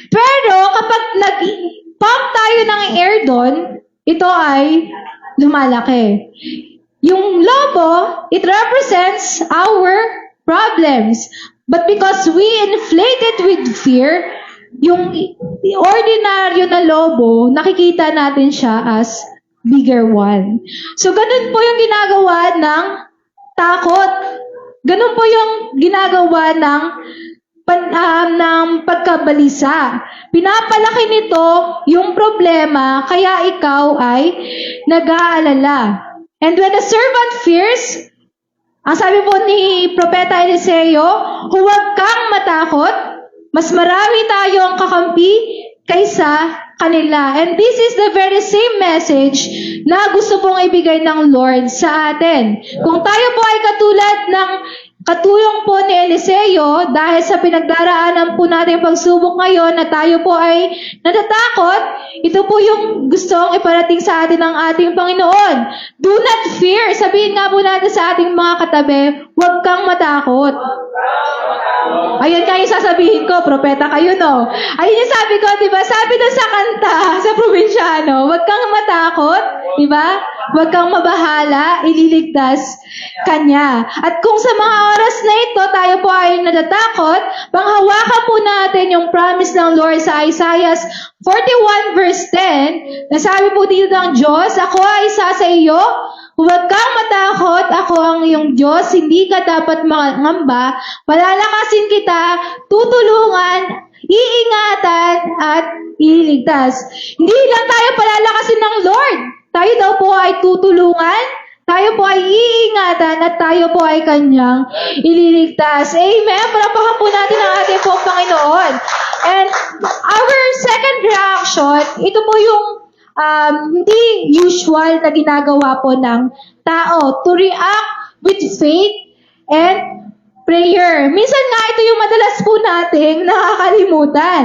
Pero kapag nag-pump tayo ng air doon, ito ay lumalaki. Yung lobo, it represents our problems. But because we inflate it with fear, yung ordinaryo na lobo, nakikita natin siya as bigger one. So, ganun po yung ginagawa ng takot. Ganun po yung ginagawa ng pagkabalisa. Pinapalaki nito yung problema, kaya ikaw ay nag-aalala. And when a servant fears, ang sabi po ni Propeta Eliseo, huwag kang matakot, mas marami tayong kakampi kaysa kanila. And this is the very same message na gusto pong ibigay ng Lord sa atin. Kung tayo po ay katulad ng katulong po ni Eliseo, dahil sa pinagdaraanan po natin pagsubok ngayon na tayo po ay natatakot, ito po yung gustong iparating sa atin ng ating Panginoon. Do not fear. Sabihin nga po natin sa ating mga katabi, huwag kang matakot. Ayun kayo sasabihin ko, propeta kayo, no? Ayun yung sabi ko, di ba? Sabi doon sa kanta, sa probinsyano, huwag kang matakot, di ba? Huwag kang mabahala, ililigtas kanya. At kung sa mga oras na ito, tayo po ay natatakot, panghawakan po natin yung promise ng Lord sa Isaiah 41 verse 10, na sabi po dito ng Diyos, ako ay isa sa iyo, huwag kang matakot, ako ang iyong Diyos, hindi ka dapat mangamba, palalakasin kita, tutulungan, iingatan, at ililigtas. Hindi lang tayo palalakasin ng Lord, tayo daw po ay tutulungan, tayo po ay iingatan, at tayo po ay kanyang ililigtas. Amen? Palapakan po natin ang ating pong Panginoon. And our second reaction, ito po yung hindi usual na ginagawa po ng tao, to react with faith and prayer. Minsan nga ito yung madalas po nating nakakalimutan.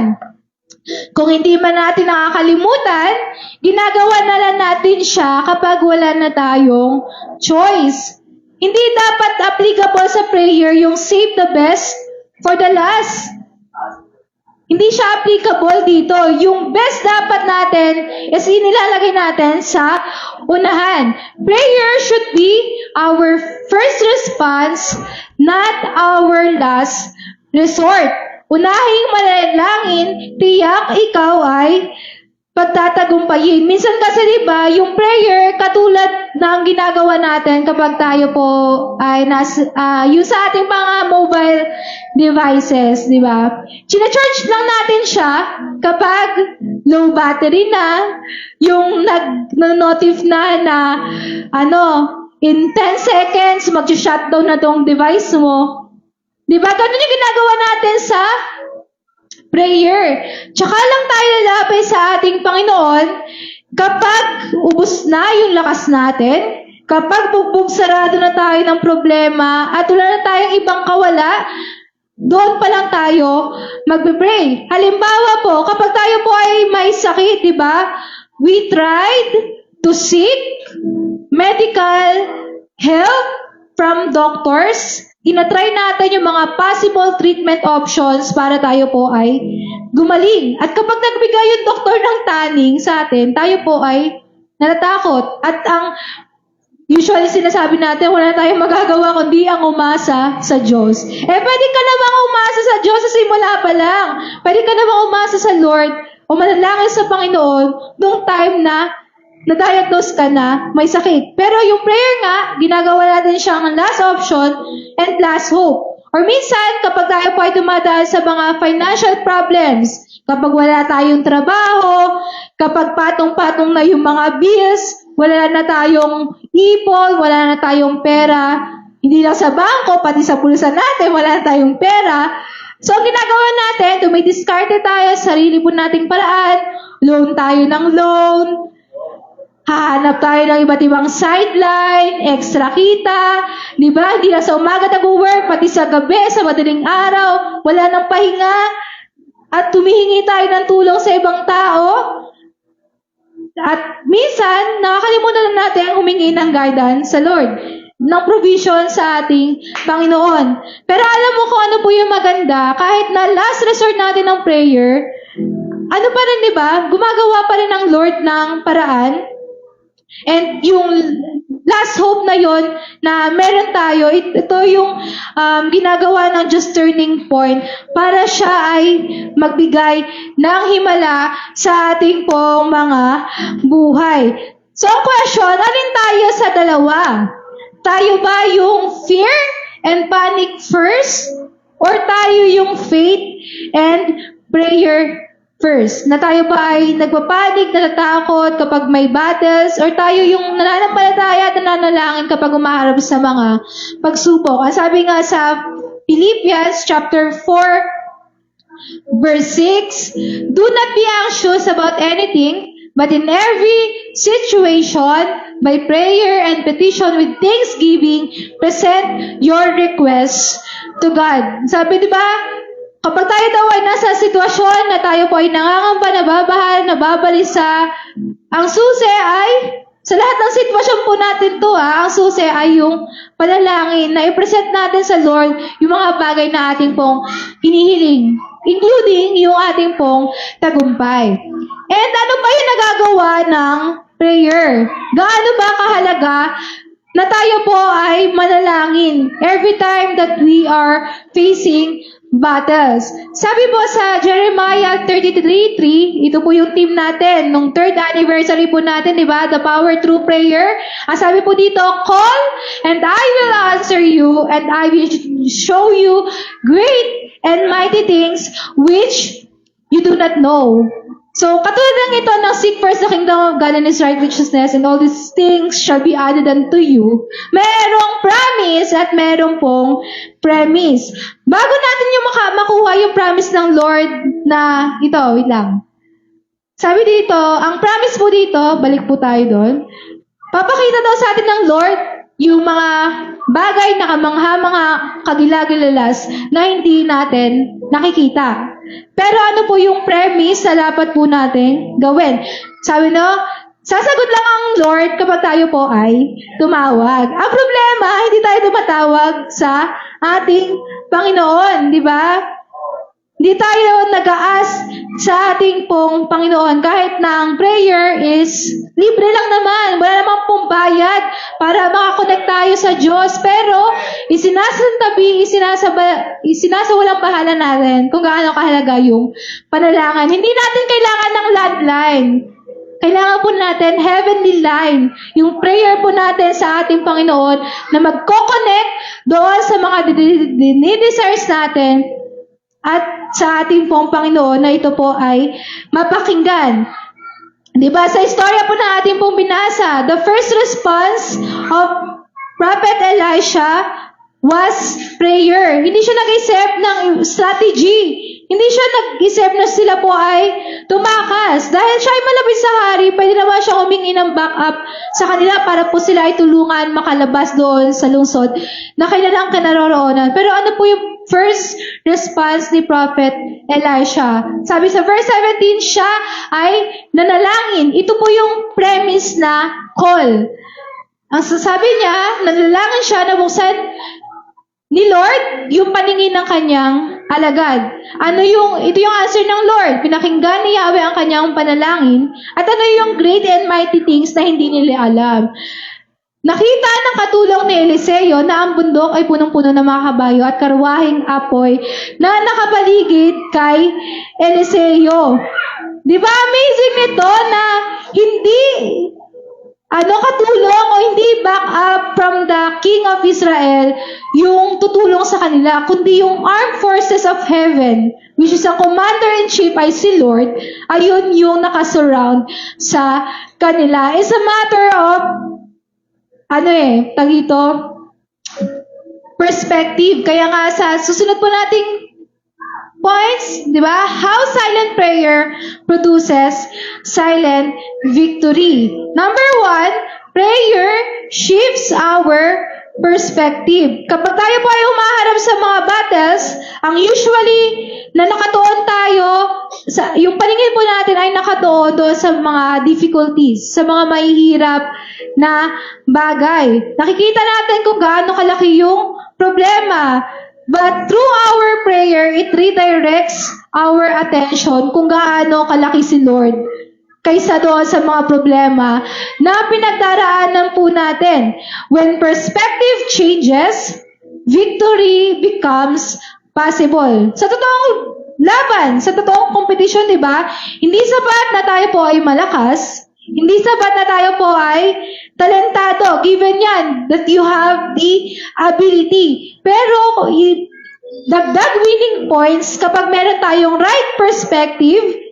Kung hindi man natin nakakalimutan, ginagawa na lang natin siya kapag wala na tayong choice. Hindi dapat applicable sa prayer yung save the best for the last. Hindi siya applicable dito. Yung best dapat natin is inilalagay natin sa unahan. Prayer should be our first response, not our last resort. Unahing manalangin, tiyak ikaw ay pagtatagumpayin. Minsan kasi 'di ba, yung prayer katulad ng ginagawa natin kapag tayo po ay yung sa ating mga mobile devices, 'di ba? China-charge lang natin siya kapag low battery na, yung nag-notif na in 10 seconds mag-shutdown na tong device mo. 'Di ba? Ganun yung ginagawa natin sa prayer. Tsaka lang tayo lalapit sa ating Panginoon kapag ubos na yung lakas natin, kapag bugbog sarado na tayo ng problema at wala na tayong ibang kawala, doon pa lang tayo magbe-pray. Halimbawa po, kapag tayo po ay may sakit, di ba? We tried to seek medical help from doctors. Inatry natin yung mga possible treatment options para tayo po ay gumaling. At kapag nagbigay yung doktor ng taning sa atin, tayo po ay natatakot. At ang usually sinasabi natin, wala na tayong magagawa kundi ang umasa sa Diyos. Pwede ka namang umasa sa Diyos sa simula pa lang. Pwede ka namang umasa sa Lord o manalangin sa Panginoon noong time na na-diagnose ka na may sakit. Pero yung prayer nga, ginagawa natin siyang last option and last hope. Or minsan, kapag tayo po ay dumadaan sa mga financial problems, kapag wala tayong trabaho, kapag patong-patong na yung mga bills, wala na tayong ipon, wala na tayong pera, hindi lang sa bangko, pati sa bulsa natin, wala na tayong pera. So, ang ginagawa natin, dumidiskarte tayo sa sarili po nating paraan, loan tayo ng loan, hahanap tayo ng iba't ibang sideline, extra kita, di ba? Hindi na sa umaga nag-work, pati sa gabi, sa madaling araw, wala nang pahinga, at tumihingi tayo ng tulong sa ibang tao. At minsan, nakakalimutan na natin humingi ng guidance sa Lord, ng provision sa ating Panginoon. Pero alam mo kung ano po yung maganda, kahit na last resort natin ng prayer, ano pa rin, di ba? Gumagawa pa rin ng Lord ng paraan. And yung last hope na yon na meron tayo, ito yung ginagawa ng Just Turning Point para siya ay magbigay ng himala sa ating pong mga buhay. So ang question, alin tayo sa dalawa? Tayo ba yung fear and panic first? Or tayo yung faith and prayer first? Na tayo ba ay nagpapanik, natatakot kapag may battles? Or tayo yung nananampalataya at nananalangin kapag umaharap sa mga pagsubok? Ang sabi nga sa Philippians chapter 4, verse 6, do not be anxious about anything, but in every situation, by prayer and petition with thanksgiving, present your requests to God. Sabi, di ba? Kapag tayo daw ay nasa sitwasyon na tayo po ay nangangamba, nababahan, nababalisa, ang susi ay, sa lahat ng sitwasyon po natin to, ang susi ay yung panalangin na i-present natin sa Lord yung mga bagay na ating pong hinihiling, including yung ating pong tagumpay. And ano ba yung nagagawa ng prayer? Gaano ba kahalaga na tayo po ay manalangin every time that we are facing battles? Sabi po sa Jeremiah 33:3, ito po yung team natin, nung 3rd anniversary po natin, di ba? The Power Through Prayer. Ang sabi po dito, call and I will answer you and I will show you great and mighty things which you do not know. So, katulad ng ito ng seek first the kingdom of God and His righteousness and all these things shall be added unto you. Merong promise at merong pong premise. Bago natin yung makuha yung promise ng Lord na ito, wait lang. Sabi dito, ang promise po dito, balik po tayo doon, papakita daw sa atin ng Lord yung mga bagay na kamangha-mga kagilagilalas na hindi natin nakikita. Pero ano po yung premise na dapat po natin gawin? Sabi sasagot lang ang Lord kapag tayo po ay tumawag. Ang problema, hindi tayo tumatawag sa ating Panginoon, di ba? Hindi tayo nag-aas sa ating pong Panginoon kahit na ang prayer is libre lang naman. Wala namang pong bayad para makakonect tayo sa Diyos. Pero isinasantabi, isinasawalang bahala natin kung gaano kahalaga yung panalangin. Hindi natin kailangan ng landline. Kailangan po natin heavenly line. Yung prayer po natin sa ating Panginoon na magko-connect doon sa mga dinidesires natin at sa ating pong Panginoon na ito po ay mapakinggan. Diba? Sa istorya po na ating pong binasa, the first response of Prophet Elisha was prayer. Hindi siya nag-isip ng strategy. Hindi siya nag-isip na sila po ay tumakas. Dahil siya ay malapit sa hari, pwede naman siya humingi ng backup sa kanila para po sila ay tulungan makalabas doon sa lungsod na kailanang kinaroroonan. Pero ano po yung first response ni Prophet Elisha? Sabi sa verse 17, siya ay nanalangin. Ito po yung premise na call. Ang sasabi niya, nanalangin siya na buksan ni Lord yung paningin ng kanyang alagad. Ito yung answer ng Lord. Pinakinggan ni Yahweh ang kanyang panalangin. At ano yung great and mighty things na hindi nila alam. Nakita ng katulong ni Eliseo na ang bundok ay punong-puno ng mga kabayo at karwaheng apoy na nakapaligid kay Eliseo. Di ba amazing nito na hindi katulong o hindi back up from the King of Israel yung tutulong sa kanila, kundi yung armed forces of heaven, which is ang commander-in-chief ay si Lord, ayun yung nakasurround sa kanila. It's a matter of perspective. Kaya nga sa susunod po nating points, di ba? How silent prayer produces silent victory. Number 1, prayer shifts our perspective. Kapag tayo po ay humaharap sa mga battles, ang usually na nakatuon tayo, yung paningin po natin ay nakatuon doon sa mga difficulties, sa mga mahihirap na bagay. Nakikita natin kung gaano kalaki yung problema. But through our prayer, it redirects our attention kung gaano kalaki si Lord kaysa doon sa mga problema na pinagdaraanan po natin. When perspective changes, victory becomes possible. Sa totoong laban, sa totoong competition, di ba? Hindi sapat na tayo po ay malakas. Hindi sapat na tayo po ay talentado. Given yan, that you have the ability. Pero, dagdag winning points kapag meron tayong right perspective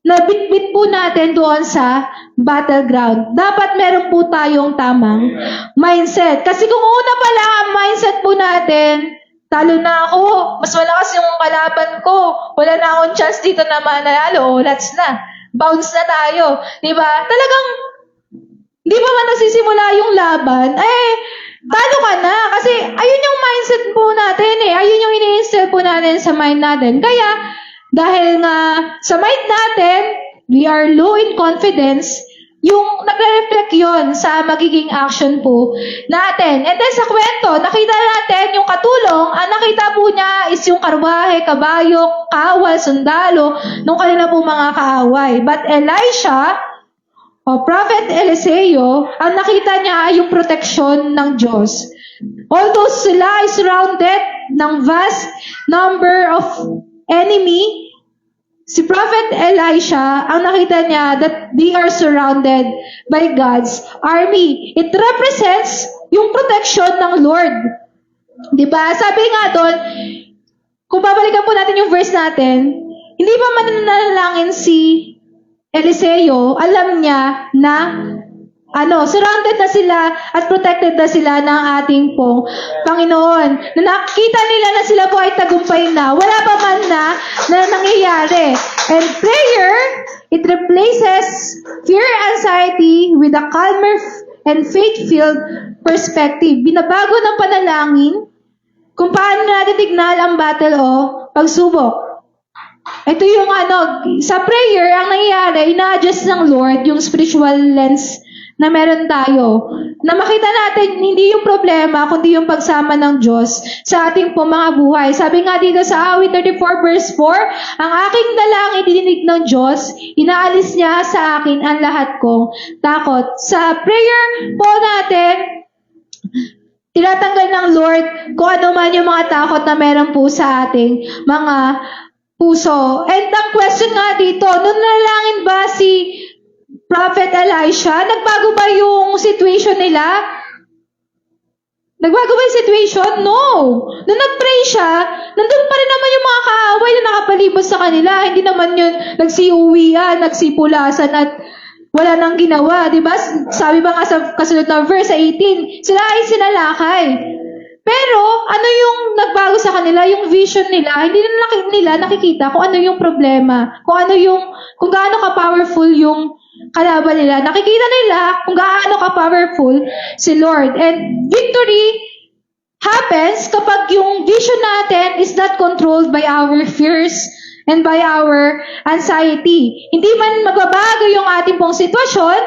na bitbit po natin doon sa battleground. Dapat meron po tayong tamang mindset. Kasi kung una pa lang ang mindset po natin, talo na ako, mas malakas yung kalaban ko, wala na akong chance dito na manalo, that's na. Bounce na tayo. Diba? Talagang, di ba man nagsisimula yung laban, talo ka na. Kasi, ayun yung mindset po natin Ayun yung ini-instill po natin sa mind natin. Kaya, dahil nga sa mind natin, we are low in confidence, yung nagre-reflect yun sa magiging action po natin. And then sa kwento, nakita natin yung katulong, ang nakita po niya is yung karwahe, kabayo, kawal, sundalo, nung kanila po mga kaaway. But Elisha, Prophet Eliseo, ang nakita niya ay yung proteksyon ng Diyos. Although sila ay surrounded ng vast number of enemy, si Prophet Elisha, ang nakita niya that they are surrounded by God's army. It represents yung protection ng Lord. Diba? Sabi nga doon, kung babalikan po natin yung verse natin, hindi pa mananalangin si Eliseo, alam niya na surrounded na sila at protected na sila ng ating pong Panginoon. Na nakita nila na sila po ay tagumpay na. Wala pa man na nangyayari. And prayer, it replaces fear, anxiety with a calmer and faith-filled perspective. Binabago ng panalangin kung paano natin tignan ang battle o pagsubok. Ito yung sa prayer, ang nangyayari, ina-adjust ng Lord yung spiritual lens na meron tayo. Na makita natin, hindi yung problema, kundi yung pagsama ng Diyos sa ating po mga buhay. Sabi nga dito sa awit 34 verse 4, ang aking dalangin didinig ng Diyos, inaalis niya sa akin ang lahat kong takot. Sa prayer po natin, tinatanggal ng Lord kung ano man yung mga takot na meron po sa ating mga puso. And ang question nga dito, nung nalangin ba si Prophet Elisha, nagbago ba yung situation nila? Nagbago ba yung situation? No. Nung nag-pray siya, nandun pa rin naman yung mga kaaway na nakapalibot sa kanila. Hindi naman yun nagsiuwian, nagsipulasan at wala nang ginawa. Diba? Sabi ba nga sa kasunod na verse 18, sila ay sinalakay. Pero, ano yung nagbago sa kanila? Yung vision nila, hindi nila nakikita kung ano yung problema, kung gaano ka-powerful yung kalaban nila. Nakikita nila kung gaano ka-powerful si Lord. And victory happens kapag yung vision natin is not controlled by our fears and by our anxiety. Hindi man magbabago yung ating pong sitwasyon,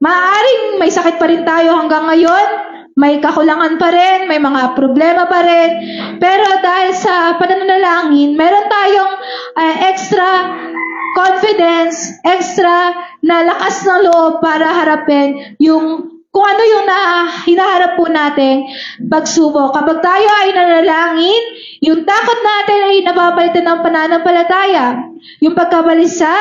maaaring may sakit pa rin tayo hanggang ngayon, may kakulangan pa rin, may mga problema pa rin. Pero dahil sa pananalangin, meron tayong extra confidence, extra na lakas ng loob para harapin yung kung ano yung hinaharap po nating pagsubok. Kapag tayo ay nanalangin, yung takot natin ay napapalitan ng pananampalataya. Yung pagkabalisa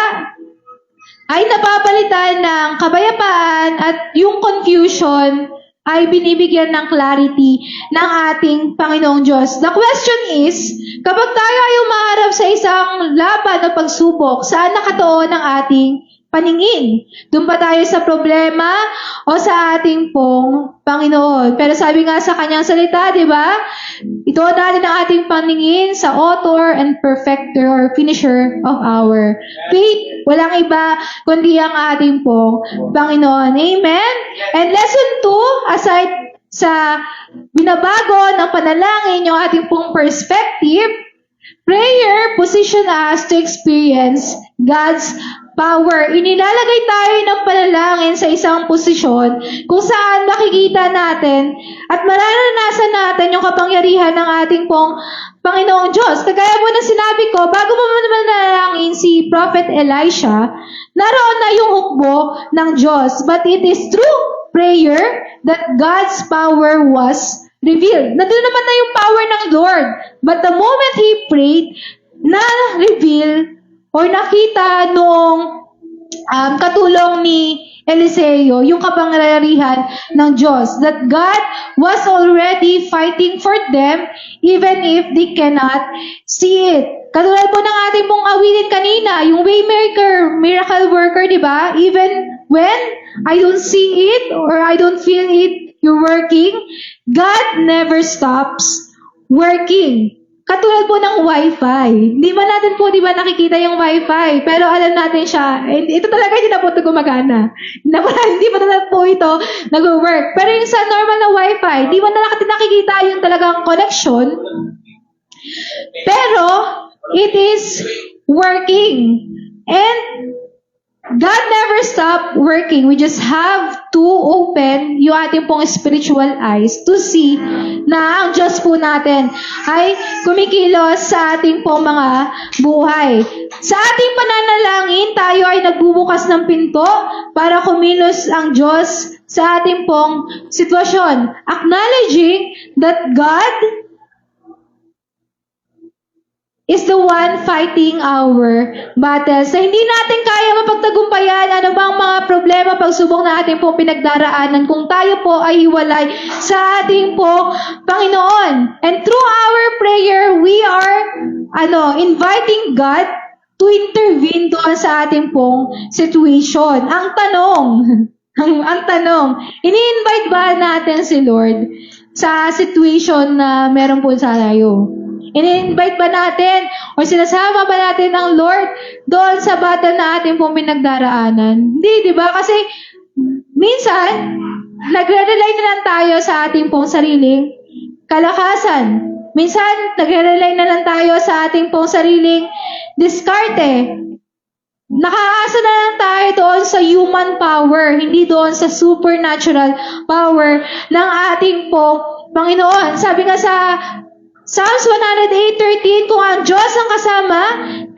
ay napapalitan ng kabayapaan at yung confusion ay binibigyan ng clarity ng ating Panginoong Diyos. The question is, kapag tayo ay umaharap sa isang laban o pagsubok, saan nakatuon ang ating paningin? Doon ba tayo sa problema o sa ating pong Panginoon? Pero sabi nga sa kanyang salita, di ba? Ito natin ang ating paningin sa author and perfecter or finisher of our faith. Walang iba kundi ang ating pong Panginoon. Amen? And lesson 2, aside sa binabago ng panalangin yung ating pong perspective, prayer position us to experience God's power. Inilalagay tayo ng panalangin sa isang posisyon kung saan makikita natin at mararanasan natin yung kapangyarihan ng ating pong Panginoong Diyos. Kagaya po ng sinabi ko, bago mo naman nanalangin si Prophet Elisha, naroon na yung hukbo ng Diyos. But it is through prayer that God's power was revealed. Nandun naman na yung power ng Lord. But the moment he prayed, na-reveal or nakita noong katulong ni Eliseo yung kapangyarihan ng Diyos. That God was already fighting for them even if they cannot see it. Katulad po ng ating pong awitin kanina, yung waymaker, miracle worker, di ba? Even when I don't see it or I don't feel it, you're working, God never stops working. Katulad po ng Wi-Fi. Di ba natin po, di ba nakikita yung Wi-Fi? Pero alam natin siya, ito talaga hindi na po ito gumagana. Hindi pa talaga po ito nag-work. Pero yung sa normal na Wi-Fi, di ba nakikita yung talagang connection? Pero, it is working. And, God never stopped working. We just have to open yung ating pong spiritual eyes to see na ang Diyos po natin ay kumikilos sa ating pong mga buhay. Sa ating pananalangin, tayo ay nagbubukas ng pinto para kumilos ang Diyos sa ating pong sitwasyon. Acknowledging that God is the one fighting our battles. Na hindi natin kaya mapagtagumpayan ano bang mga problema, pagsubok na ating pong pinagdaraanan kung tayo po ay hiwalay sa ating pong Panginoon. And through our prayer, we are inviting God to intervene doon sa ating pong situation. Ang tanong, ini-invite ba natin si Lord sa situation na meron po sa tayo? Ini-invite ba natin o sinasama ba natin ang Lord doon sa battle na ating pong pinagdaraanan? Hindi, di ba? Kasi minsan, nagre-rely na lang tayo sa ating pong sariling kalakasan. Minsan, nagre-rely na lang tayo sa ating pong sariling diskarte. Nakaasa na lang tayo doon sa human power, hindi doon sa supernatural power ng ating po Panginoon. Sabi nga sa Psalms 108:13, kung ang Diyos ang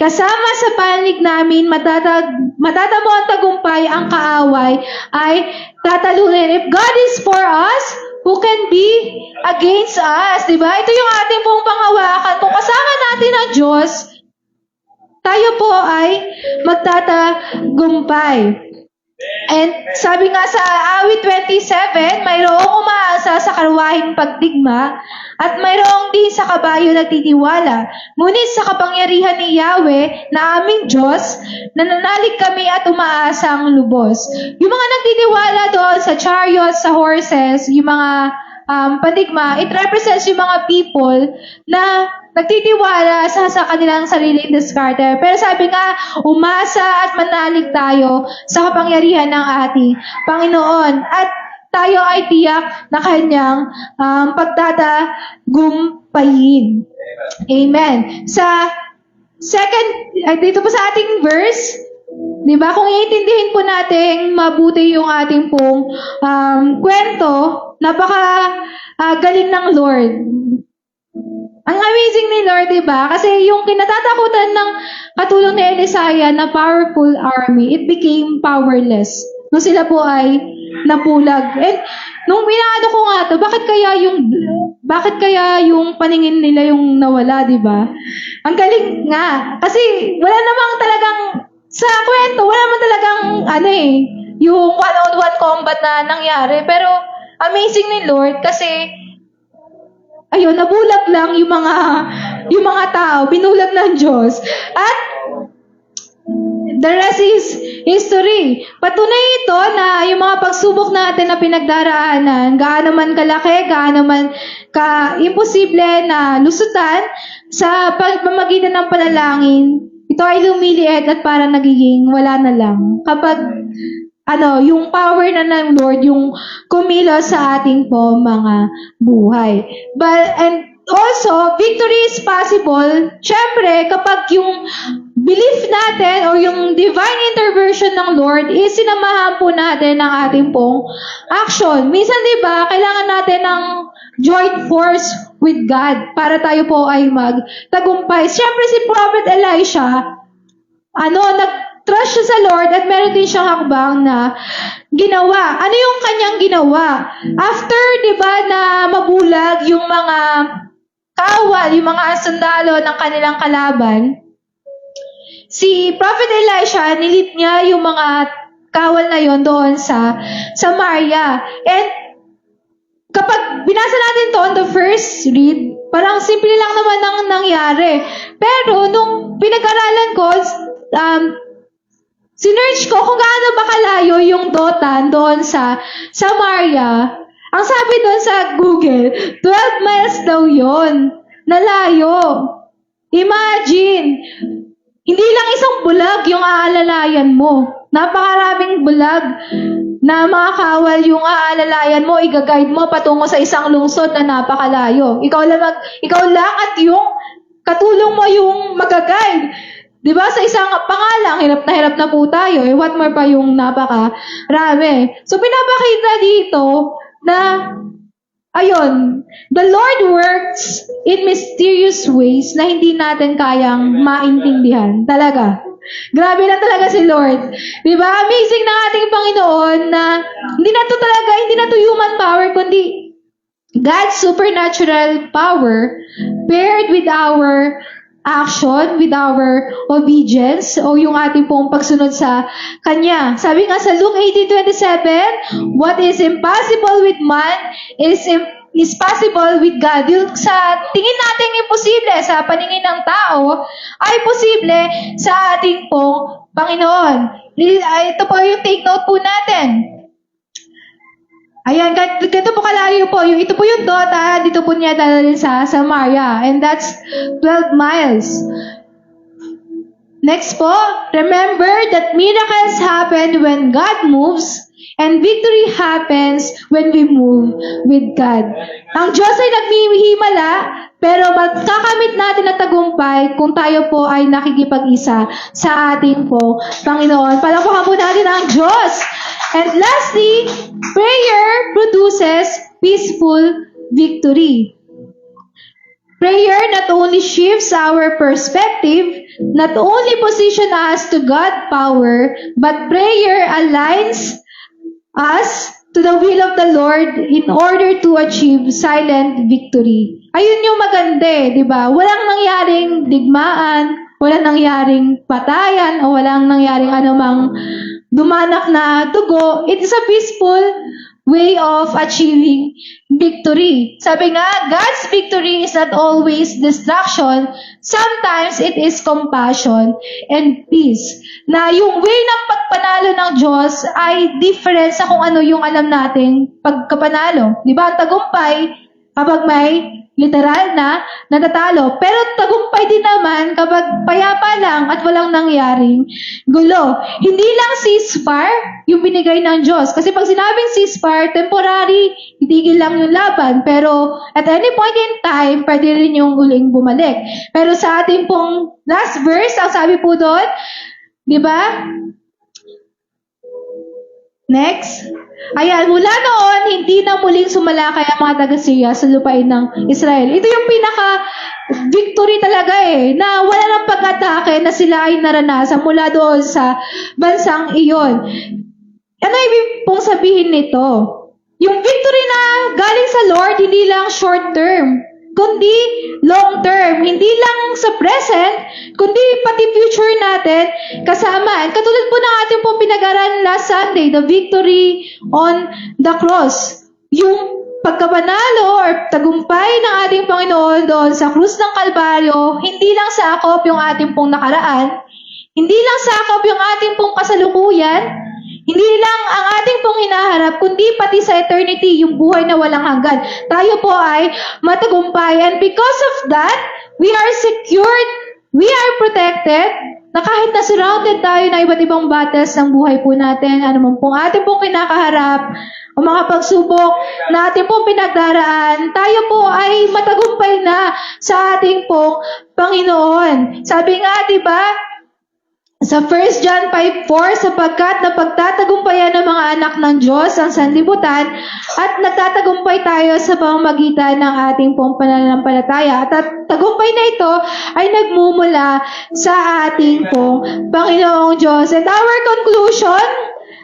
kasama sa panig namin, matatamo ang tagumpay, ang kaaway ay tatalunin. If God is for us, who can be against us? Diba? Ito yung ating pong panghawakan. Kung kasama natin ang Diyos, tayo po ay magtatagumpay. And sabi nga sa awit 27, mayroong umaasa sa karwahing pagdigma at mayroong din sa kabayo nagtitiwala. Ngunit sa kapangyarihan ni Yahweh na aming Diyos, nananalig kami at umaasa ang lubos. Yung mga nagtitiwala doon sa chariots, sa horses, yung mga pandigma, it represents yung mga people na nagtitiwala sa kanilang sariling diskarte. Pero sabi nga, umasa at manalig tayo sa kapangyarihan ng ating Panginoon. At tayo ay tiyak na kanyang pagtatagumpayin. Amen. Sa dito po sa ating verse, di ba, kung iintindihin po natin mabuti yung ating pong kwento, galing ng Lord. Ang amazing ni Lord, di ba? Kasi yung kinatatakutan ng katulong ni Elisaiah na powerful army, it became powerless. Nung sila po ay napulag. And nung inaano ko nga to, bakit kaya yung paningin nila yung nawala, di ba? Ang galing nga. Kasi wala namang talagang, sa kwento, wala namang talagang, yung one-on-one combat na nangyari. Pero amazing ni Lord kasi ayun, nabulag lang yung mga tao, binulag ng Diyos. At the rest is history. Patunay ito na yung mga pagsubok natin na pinagdaraanan, gaano man kalaki, gaano man ka-imposible na lusutan, sa pamamagitan ng panalangin, ito ay lumiliit at parang nagiging wala na lang. Kapag yung power na ng Lord, yung kumilos sa ating po mga buhay. And also, victory is possible, syempre, kapag yung belief natin o yung divine intervention ng Lord is sinamahan po natin ng ating pong action. Minsan, di ba, kailangan natin ng joint force with God para tayo po ay magtagumpay. Syempre, si Prophet Elisha, trust siya sa Lord at meron din siyang hakbang na ginawa. Ano yung kanyang ginawa? After, di ba, na mabulag yung mga kawal, yung mga sundalo ng kanilang kalaban, si Prophet Elisha, nilip niya yung mga kawal na yon doon sa Samaria. And kapag binasa natin to on the first read, parang simple lang naman ang nangyari. Pero nung pinag-aralan ko, sinerch ko kung gaano ba kalayo yung Dotan doon sa Samaria. Ang sabi doon sa Google, 12 miles daw yon. Nalayo. Imagine, hindi lang isang bulag yung aalalayan mo. Napakaraming bulag na mga kawal yung aalalayan mo, i-guide mo patungo sa isang lungsod na napakalayo. Ikaw lang at yung katulong mo yung mag-guide. Di ba, sa isang pangalang, hirap na po tayo. What more pa yung napakarami. So, pinapakita dito na, ayun, the Lord works in mysterious ways na hindi natin kayang maintindihan. Talaga. Grabe lang talaga si Lord. Di ba? Amazing ng ating Panginoon na hindi na to human power, kundi God's supernatural power paired with our action, with our obedience, o yung ating pong pagsunod sa Kanya. Sabi nga sa Luke 18:27, what is impossible with man is possible with God. Yung sa tingin nating imposible sa paningin ng tao, ay posible sa ating pong Panginoon. Ito po yung take note po natin. Ayan, ganito po kalayo po. Ito po yung Dota, dito po niya dadalhin sa Samaria. And that's 12 miles. Next po, remember that miracles happen when God moves. And victory happens when we move with God. Ang Diyos ay nagmimihimala, pero magkakamit natin ang tagumpay kung tayo po ay nakikipag-isa sa ating po Panginoon. Palakpakan po natin ang Diyos. And lastly, prayer produces peaceful victory. Prayer not only shifts our perspective, not only position us to God power, but prayer aligns us to the will of the Lord in order to achieve silent victory. Ayun yung maganda di ba? Walang nangyaring digmaan, walang nangyaring patayan, o walang nangyaring anumang dumanak na dugo. It is a peaceful way of achieving victory. Sabi nga, God's victory is not always destruction. Sometimes it is compassion and peace. Na yung way ng pagpanalo ng Diyos ay different sa kung ano yung alam nating pagkapanalo. Di ba? Tagumpay kapag may literal na natatalo. Pero tagumpay din naman kapag payapa lang at walang nangyaring gulo. Hindi lang ceasefire yung binigay ng Diyos. Kasi pag sinabing ceasefire, temporary, itigil lang yung laban. Pero at any point in time, pwede rin yung uling bumalik. Pero sa ating pong last verse, ang sabi po doon, di ba? Next. Ayan, mula noon, hindi na muling sumalakay ang mga taga-Syria sa lupain ng Israel. Ito yung pinaka-victory talaga na wala nang pag-atake na sila ay naranasan mula doon sa bansang iyon. Ano ibig pong sabihin nito? Yung victory na galing sa Lord, hindi lang short term, kundi long term. Hindi lang sa present, kundi pati future natin kasama. And katulad po ng ating pong pinag-aralan last Sunday, the victory on the cross. Yung pagkapanalo or tagumpay ng ating Panginoon doon sa krus ng Kalbaryo, hindi lang sakop yung ating pong nakaraan, hindi lang sakop yung ating pong kasalukuyan, hindi lang ang ating pong hinaharap, kundi pati sa eternity, yung buhay na walang hanggan. Tayo po ay matagumpay. And because of that, we are secured, we are protected, na kahit na surrounded tayo na iba't ibang battles ng buhay po natin, ano man pong ating pong kinakaharap, o mga pagsubok na ating pong pinagdaraan, tayo po ay matagumpay na sa ating pong Panginoon. Sabi nga, di ba, sa 1 John 5:4, sapagkat napagtatagumpayan ng mga anak ng Diyos ang sanlibutan at nagtatagumpay tayo sa pamamagitan ng ating pong pananampalataya. At tagumpay na ito ay nagmumula sa ating pong Panginoong Diyos. And our conclusion,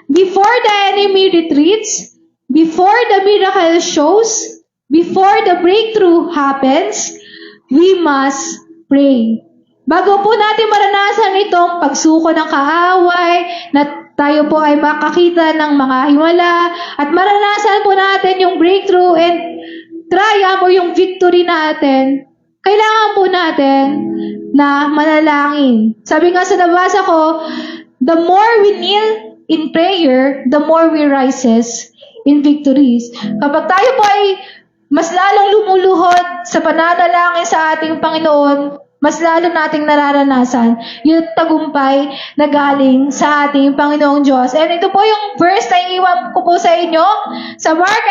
before the enemy retreats, before the miracle shows, before the breakthrough happens, we must pray. Bago po natin maranasan itong pagsuko ng kaaway, na tayo po ay makakita ng mga himala, at maranasan po natin yung breakthrough and triumph o yung victory natin, kailangan po natin na manalangin. Sabi nga sa nabasa ko, the more we kneel in prayer, the more we rises in victories. Kapag tayo po ay mas lalong lumuluhod sa pananalangin sa ating Panginoon, mas lalo nating nararanasan yung tagumpay na galing sa ating Panginoong Diyos. And ito po yung verse na iiwan ko po sa inyo. Sa Mark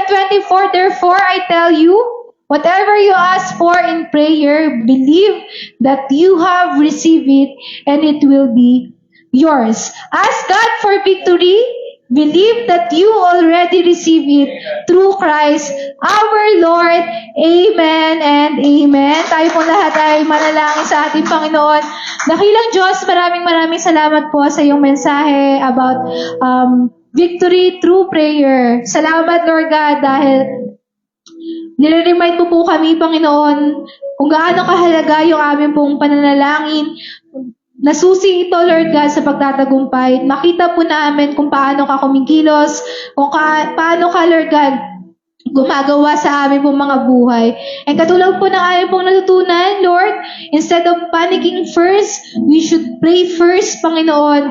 11:24, therefore I tell you, whatever you ask for in prayer, believe that you have received it and it will be yours. Ask God for victory. Believe that you already receive it through Christ our Lord. Amen and amen. Tayo po lahat ay manalangin sa ating Panginoon. Dakilang Diyos, maraming salamat po sa iyong mensahe about victory through prayer. Salamat, Lord God, dahil nire-remind mo po kami, Panginoon, kung gaano kahalaga yung aming pong pananalangin. Nasusi ito, Lord God, sa pagtatagumpay. Makita po namin kung paano ka kumikilos, kung paano ka, Lord God, gumagawa sa aming pong mga buhay. And katulad po ng aming pong natutunan, Lord, instead of panicking first, we should pray first, Panginoon.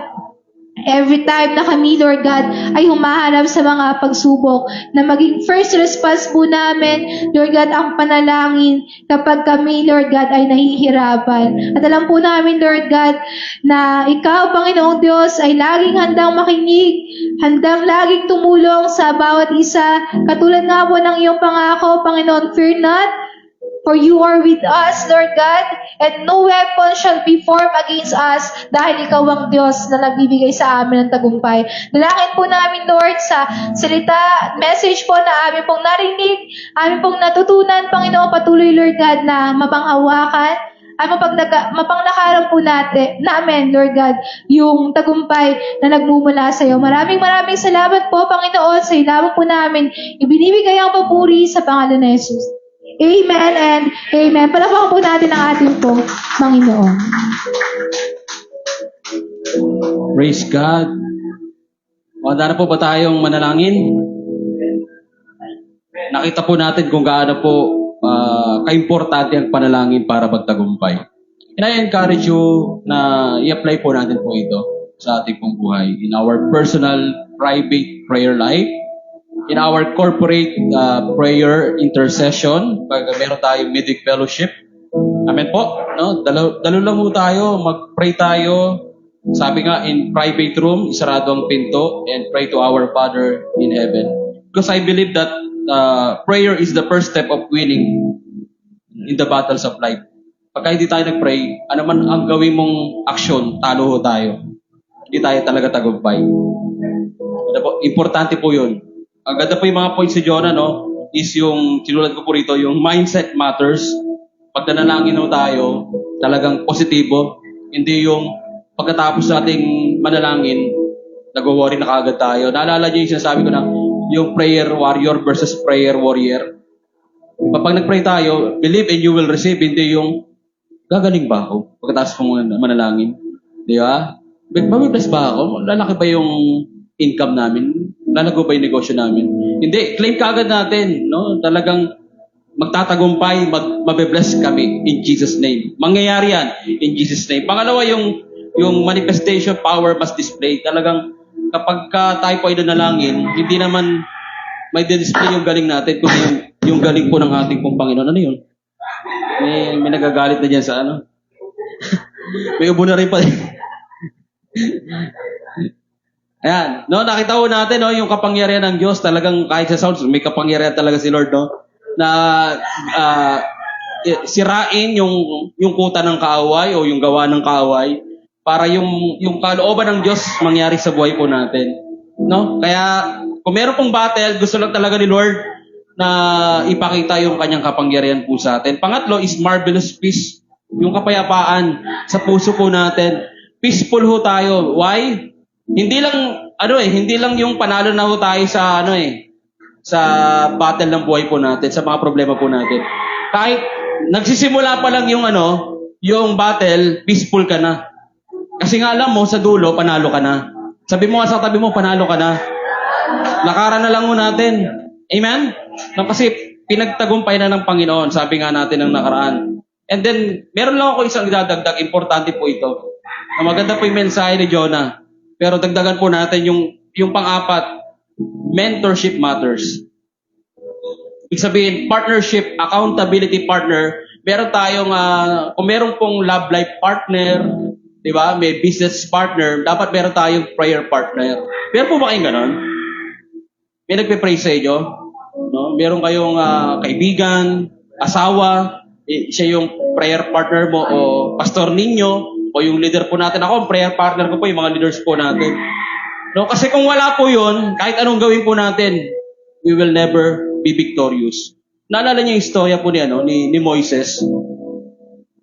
Every time na kami, Lord God, ay humaharap sa mga pagsubok, na maging first response po namin, Lord God, ang panalangin kapag kami, Lord God, ay nahihirapan. At alam po namin, Lord God, na Ikaw, Panginoong Diyos, ay laging handang makinig, handang laging tumulong sa bawat isa. Katulad nga po ng iyong pangako, Panginoon, fear not, for you are with us, Lord God, and no weapon shall be formed against us dahil Ikaw ang Diyos na nagbibigay sa amin ng tagumpay. Dalangin po namin, Lord, sa salita, message po na amin pong narinig, amin pong natutunan, Panginoon, patuloy, Lord God, na mapanghawakan at mapanglakaran po namin, Lord God, yung tagumpay na nagmumula sa iyo. Maraming salamat po, Panginoon, sa ilawan po namin. Ibinibigay ang papuri sa pangalan ni Jesus. Amen and amen. Palakpakan po natin ang ating po, Panginoon. Praise God. Handa na po ba tayong manalangin? Nakita po natin kung gaano po kaimportante ang panalangin para magtagumpay. And I encourage you na i-apply po natin po ito sa ating pong buhay. In our personal, private prayer life, in our corporate prayer intercession, pag meron tayong midweek fellowship. Amen po. No? Dalo lang po tayo, mag-pray tayo. Sabi nga, in private room, isarado ang pinto, and pray to our Father in heaven. Because I believe that prayer is the first step of winning in the battles of life. Pagka hindi tayo nag-pray, ano man ang gawin mong aksyon, talo ho tayo. Hindi tayo talaga tagumpay. Importante po yun. Ang ganda po yung mga points si Jonah, no? Is yung, sinulat ko po rito, yung mindset matters. Pag nanalangin ho tayo, talagang positibo. Hindi yung pagkatapos nating manalangin, nag-worry na kaagad tayo. Naalala niyo yung sinasabi ko na, yung prayer warrior versus prayer warrior. Pag nag-pray tayo, believe and you will receive. Hindi yung, gagaling ba ako pagkatapos kong manalangin? Di ba? Mamibless ba ako? Lalaki ba yung income namin? Lalago ba yung negosyo namin? Hindi, claim kaagad natin, no? Talagang magtatagumpay, mabe-bless kami in Jesus' name. Mangyayari yan in Jesus' name. Pangalawa, yung manifestation power must display. Talagang kapag tayo po ay nanalangin, hindi naman may display yung galing natin, kundi yung galing po ng ating pong Panginoon. Ano yun? May nagagalit na dyan sa ano? May ubo na rin pa. Ayan, no, nakita ko natin, no, yung kapangyarihan ng Diyos, talagang kahit sa sounds, may kapangyarihan talaga si Lord, no, na sirain yung kuta ng kaaway o yung gawa ng kaaway para yung kalooban ng Diyos mangyari sa buhay po natin, no? Kaya kung meron pong battle, gusto lang talaga ni Lord na ipakita yung kanyang kapangyarihan po sa atin. Pangatlo is marvelous peace, yung kapayapaan sa puso po natin. Peaceful ho tayo. Why? Hindi lang yung panalo na ho tayo sa sa battle ng buhay po natin, sa mga problema po natin. Kahit nagsisimula pa lang yung battle, peaceful ka na. Kasi nga alam mo, sa dulo, panalo ka na. Sabi mo nga sa tabi mo, panalo ka na. Lakaran na lang mo natin. Amen? Kasi pinagtagumpay na ng Panginoon, sabi nga natin ng nakaraan. And then, meron lang ako isang idadagdag, importante po ito. Maganda po yung mensahe ni Jonah. Pero dagdagan po natin yung pang-apat, mentorship matters. Ibig sabihin, partnership, accountability partner. Meron tayong, kung meron pong love life partner, di ba? May business partner, dapat meron tayong prayer partner. Meron po ba kayong ganon? May nagpe-pray sa inyo? No? Meron kayong kaibigan, asawa, siya yung prayer partner mo o pastor ninyo, o yung leader po natin. Ako, ang prayer partner ko po, yung mga leaders po natin. No, kasi kung wala po yun, kahit anong gawin po natin, we will never be victorious. Naalala niyo yung istorya po ni Moises.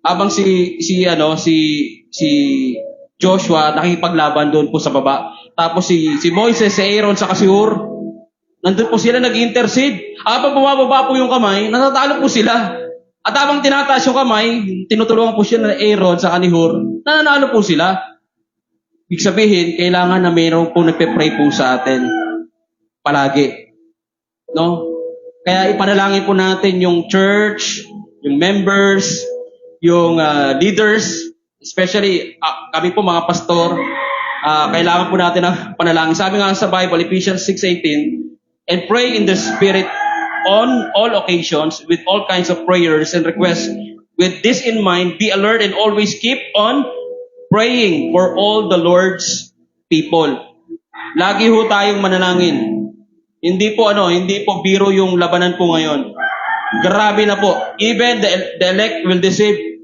Habang si Joshua nakikipaglaban doon po sa baba. Tapos si Moises, si Aaron, sa si Hur, nandun po sila nag-intercede. Habang bumababa po yung kamay, natatalo po sila. At habang tinataas yung kamay, tinutulungan po siya ng Aaron sa ni Hur, nananalo po sila. Ibig sabihin, kailangan na mayroon po nagpe-pray po sa atin palagi. No? Kaya ipanalangin po natin yung church, yung members, yung leaders, especially kami po mga pastor, kailangan po natin ng panalangin. Sabi nga sa Bible, Ephesians 6:18, and pray in the Spirit on all occasions with all kinds of prayers and requests. With this in mind, be alert and always keep on praying for all the Lord's people. Lagi ho tayong manalangin. Hindi po biro yung labanan po ngayon. Grabe na po. Even the elect will deceive.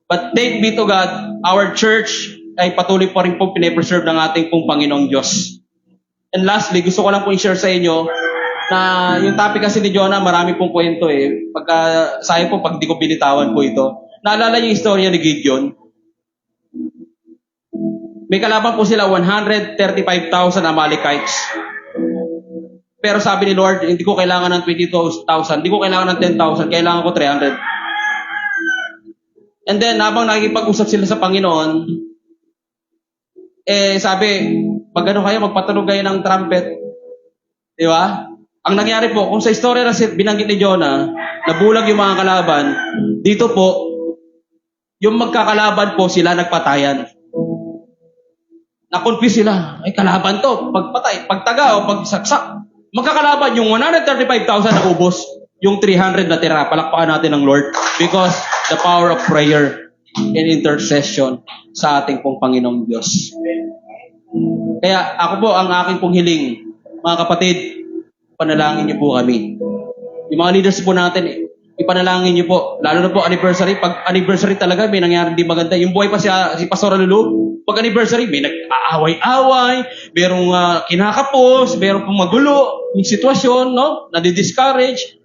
But thank be to God, our church ay patuloy pa rin po pinapreserve ng ating pong Panginoong Diyos. And lastly, gusto ko lang po i-share sa inyo na yung topic kasi ni Jonah, marami pong kwento eh. Sayang po pag di ko binitawan po ito. Naalala niyo yung istorya ni Gideon? May kalaban po sila 135,000 Amalekites. Pero sabi ni Lord, hindi ko kailangan ng 22,000, hindi ko kailangan ng 10,000, kailangan ko 300. And then, habang nakikipag-usap sila sa Panginoon, sabi, pag ano kayo, magpatunog kayo ng trumpet. Di ba? Ang nangyari po, kung sa istorya na binanggit ni Jonah, nabulag yung mga kalaban, dito po, yung magkakalaban po sila nagpatayan. Na-confuse sila. Ay, kalaban to. Pagpatay, pagtaga o pagsaksak. Magkakalaban yung 135,000 na ubos, yung 300 na tira. Palakpakan natin ng Lord because the power of prayer and intercession sa ating pong Panginoong Diyos. Kaya ako po, ang aking pong hiling, mga kapatid, panalangin niyo po kami. Yung mga leaders po natin, ipanalangin niyo po. Lalo na po anniversary. Pag anniversary talaga, may nangyari di maganda. Yung buhay pa si Pastor Lulu, pag anniversary, may nag-aaway-away, merong kinakapos, merong pong magulo, yung sitwasyon, no? Nadi-discourage.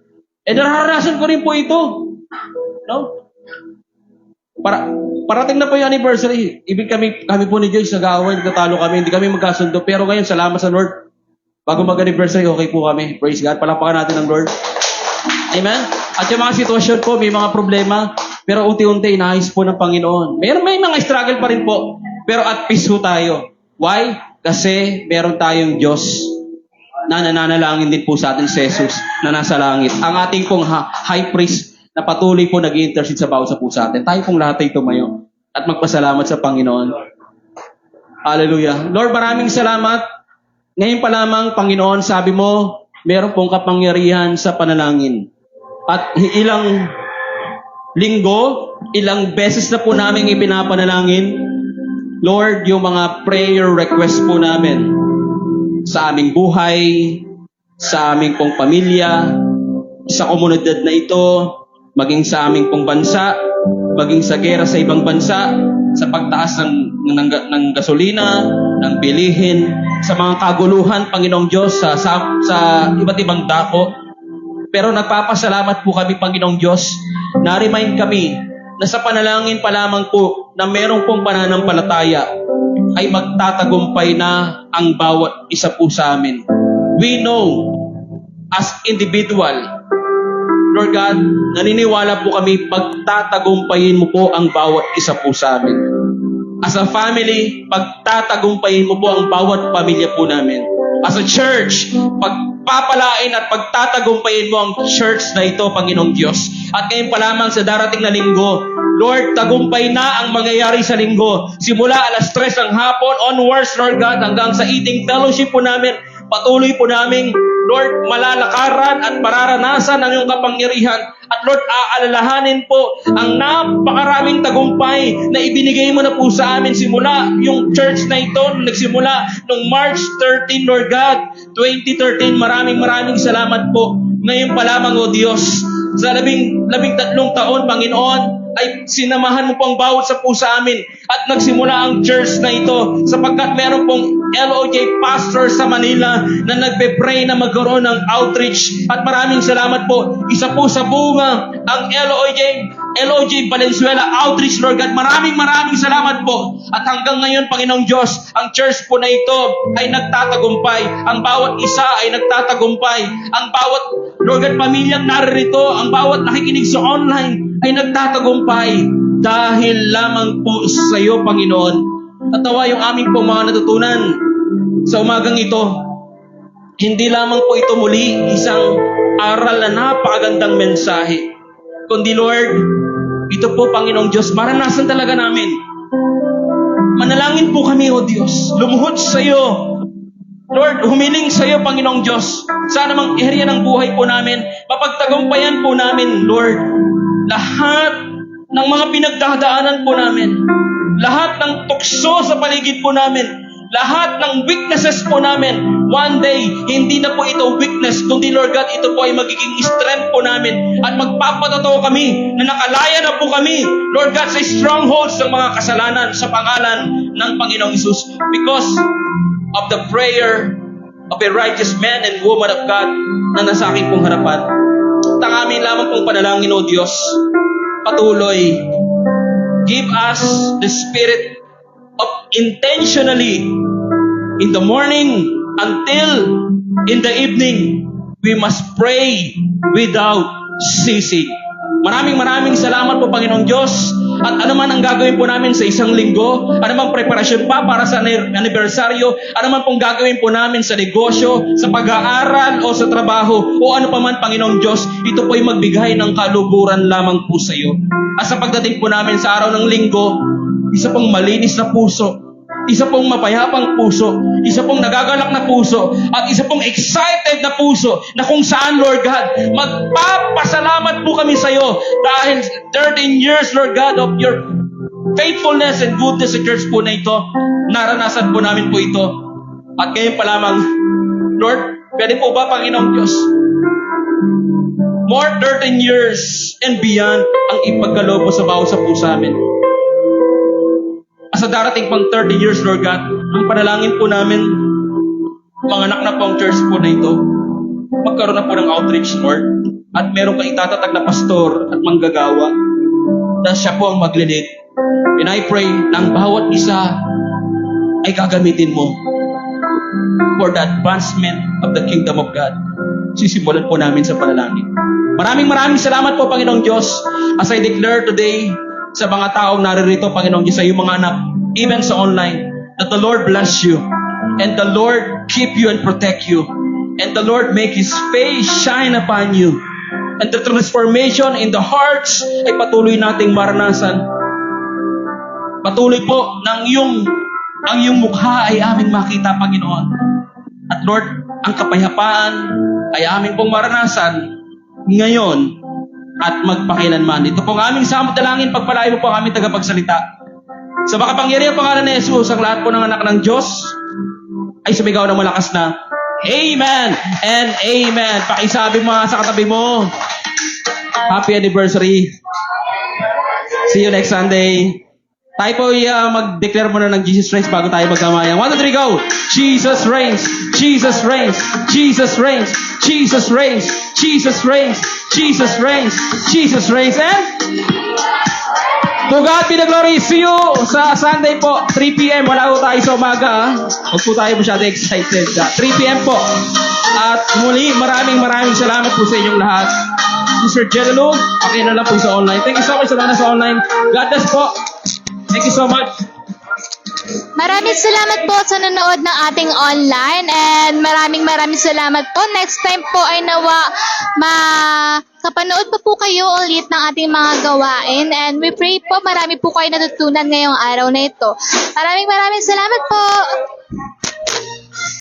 Nararanasan ko rin po ito. No? Parating na po yung anniversary. Ibig kami po ni Joyce, nag-aaway, nagtatalo kami, hindi kami magkasundo. Pero ngayon, salamat sa Lord. Bago mag-anniversary, okay po kami. Praise God. Palakpakan natin ng Lord. Amen? At yung mga sitwasyon po, may mga problema, pero unti-unti, inaayos po ng Panginoon. May mga struggle pa rin po, pero at peace po tayo. Why? Kasi meron tayong Diyos na nananalangin din po sa atin si Jesus na nasa langit. Ang ating pong high priest na patuloy po nag-intercede sa bawat sa po sa atin. Tayo pong lahat ay tumayo at magpasalamat sa Panginoon. Hallelujah. Lord, maraming salamat. Ngayon pa lamang, Panginoon, sabi mo, meron pong kapangyarihan sa panalangin. At ilang linggo, ilang beses na po namin ipinapanalangin, Lord, yung mga prayer request po namin sa aming buhay, sa aming pong pamilya, sa komunidad na ito, maging sa aming pong bansa, maging sa gera sa ibang bansa, sa pagtaas ng gasolina, ng bilihin, sa mga kaguluhan, Panginoong Diyos, sa iba't ibang dako. Pero nagpapasalamat po kami, Panginoong Diyos, na-remind kami na sa panalangin pa lamang po na merong pong pananampalataya ay magtatagumpay na ang bawat isa po sa amin. We know as individual, Lord God, naniniwala po kami pagtatagumpayin mo po ang bawat isa po sa amin. As a family, pagtatagumpayin mo po ang bawat pamilya po namin. As a church, pagpapalain at pagtatagumpayin mo ang church na ito, Panginoong Diyos. At ngayon pa lamang sa darating na linggo, Lord, tagumpay na ang mangyayari sa linggo. Simula 3:00 ng hapon onwards, Lord God, hanggang sa eating fellowship po namin, patuloy po namin, Lord, malalakaran at mararanasan ang iyong kapangyarihan. At Lord, aalalahanin po ang napakaraming tagumpay na ibinigay mo na po sa amin simula yung church na ito nagsimula noong March 13, Lord God, 2013. Maraming salamat po. Ngayon pa lamang, O Diyos, sa 13 taon, Panginoon, ay sinamahan mo pong bawat sa po sa amin at nagsimula ang church na ito sapagkat meron pong LOJ pastor sa Manila na nagpe-pray na magkaroon ng outreach at maraming salamat po. Isa po sa bunga ang LOJ Valenzuela Outreach, Lord God. Maraming salamat po. At hanggang ngayon, Panginoong Diyos, ang church po na ito ay nagtatagumpay. Ang bawat isa ay nagtatagumpay. Ang bawat, Lord God, pamilyang naririto, ang bawat nakikinig sa online ay nagtatagumpay dahil lamang po sa iyo, Panginoon. At nawa yung aming po mga natutunan sa umagang ito, hindi lamang po ito muli isang aral na napakagandang mensahe, kundi Lord, ito po, Panginoong Diyos, maranasan talaga namin Manalangin po kami, O Diyos. Lumuhod sa iyo. Lord, humiling sa iyo, Panginoong Diyos. Sa anumang area ng buhay po namin, mapagtagumpayan po namin, Lord. Lahat ng mga pinagdadaanan po namin. Lahat ng tukso sa paligid po namin. Lahat ng weaknesses po namin, one day, hindi na po ito weakness, kundi Lord God, ito po ay magiging strength po namin. At magpapatotoo kami na nakalaya na po kami, Lord God, sa strongholds ng mga kasalanan sa pangalan ng Panginoong Hesus. Because of the prayer of a righteous man and woman of God na nasa aking pong harapan. Tangamin lamang pong panalangin, O Diyos, patuloy, give us the spirit of intentionally in the morning until in the evening, we must pray without ceasing. Maraming salamat po, Panginoong Diyos. At ano man ang gagawin po namin sa isang linggo, ano man preparasyon pa para sa anibersaryo, ano man pong gagawin po namin sa negosyo, sa pag-aaral o sa trabaho, o ano pa man, Panginoong Diyos, ito po ay magbigay ng kaluburan lamang po sa iyo. At sa pagdating po namin sa araw ng linggo, isa pong malinis na puso, isa pong mapayapang puso, isa pong nagagalak na puso, at isa pong excited na puso na kung saan, Lord God, magpapasalamat po kami sa iyo dahil 13 years, Lord God, of your faithfulness and goodness sa church po na ito, naranasan po namin po ito. At ngayon pa lamang, Lord, pwede po ba, Panginoong Diyos, more 13 years and beyond ang ipagkaloob mo sa bawat sa puso amin. Sa darating pang 30 years, Lord God, ang panalangin po namin, mga anak na po ang church po na ito, magkaroon na po ng outreach, Lord, at meron kang itatatag na pastor at manggagawa na siya po ang maglilid. And I pray na ang bawat isa ay gagamitin mo for the advancement of the kingdom of God. Sisimulan po namin sa panalangin. Maraming salamat po, Panginoong Diyos, as I declare today sa mga taong naririto, Panginoong Diyos, sa iyong mga anak, even sa online, that the Lord bless you, and the Lord keep you and protect you, and the Lord make His face shine upon you, and the transformation in the hearts ay patuloy nating maranasan. Patuloy po ng ang iyong mukha ay aming makita, Panginoon. At Lord, ang kapayapaan ay aming pong maranasan ngayon at magpakilanman. Ito pong aming samot dalangin, pagpalain mo po ang aming tagapagsalita. Sa makapangyarihang pangalan ni Jesus, ang lahat po ng anak ng Diyos ay sumigaw ng malakas na Amen and Amen. Pakisabi mo sa katabi mo, Happy anniversary. See you next Sunday. Tayo po mag-declare muna ng Jesus reigns bago tayo magkamayan. 1, 2, 3, go! Jesus reigns! Jesus reigns! Jesus reigns! Jesus reigns! Jesus reigns! Jesus reigns! Jesus reigns! And to God be the glory. See you sa Sunday po, 3 p.m. Wala po tayo sa umaga. Huwag po tayo masyado excited. 3 p.m. po. At muli, maraming salamat po sa inyong lahat. Mr. Jerelog, na lang po sa online. Thank you so much sa mga sa online. God bless po. Thank you so much. Maraming salamat po sa nanood ng ating online, and maraming salamat po. Next time po ay nawa kapanood pa po kayo ulit ng ating mga gawain, and we pray po marami po kayo natutunan ngayong araw na ito. Maraming salamat po.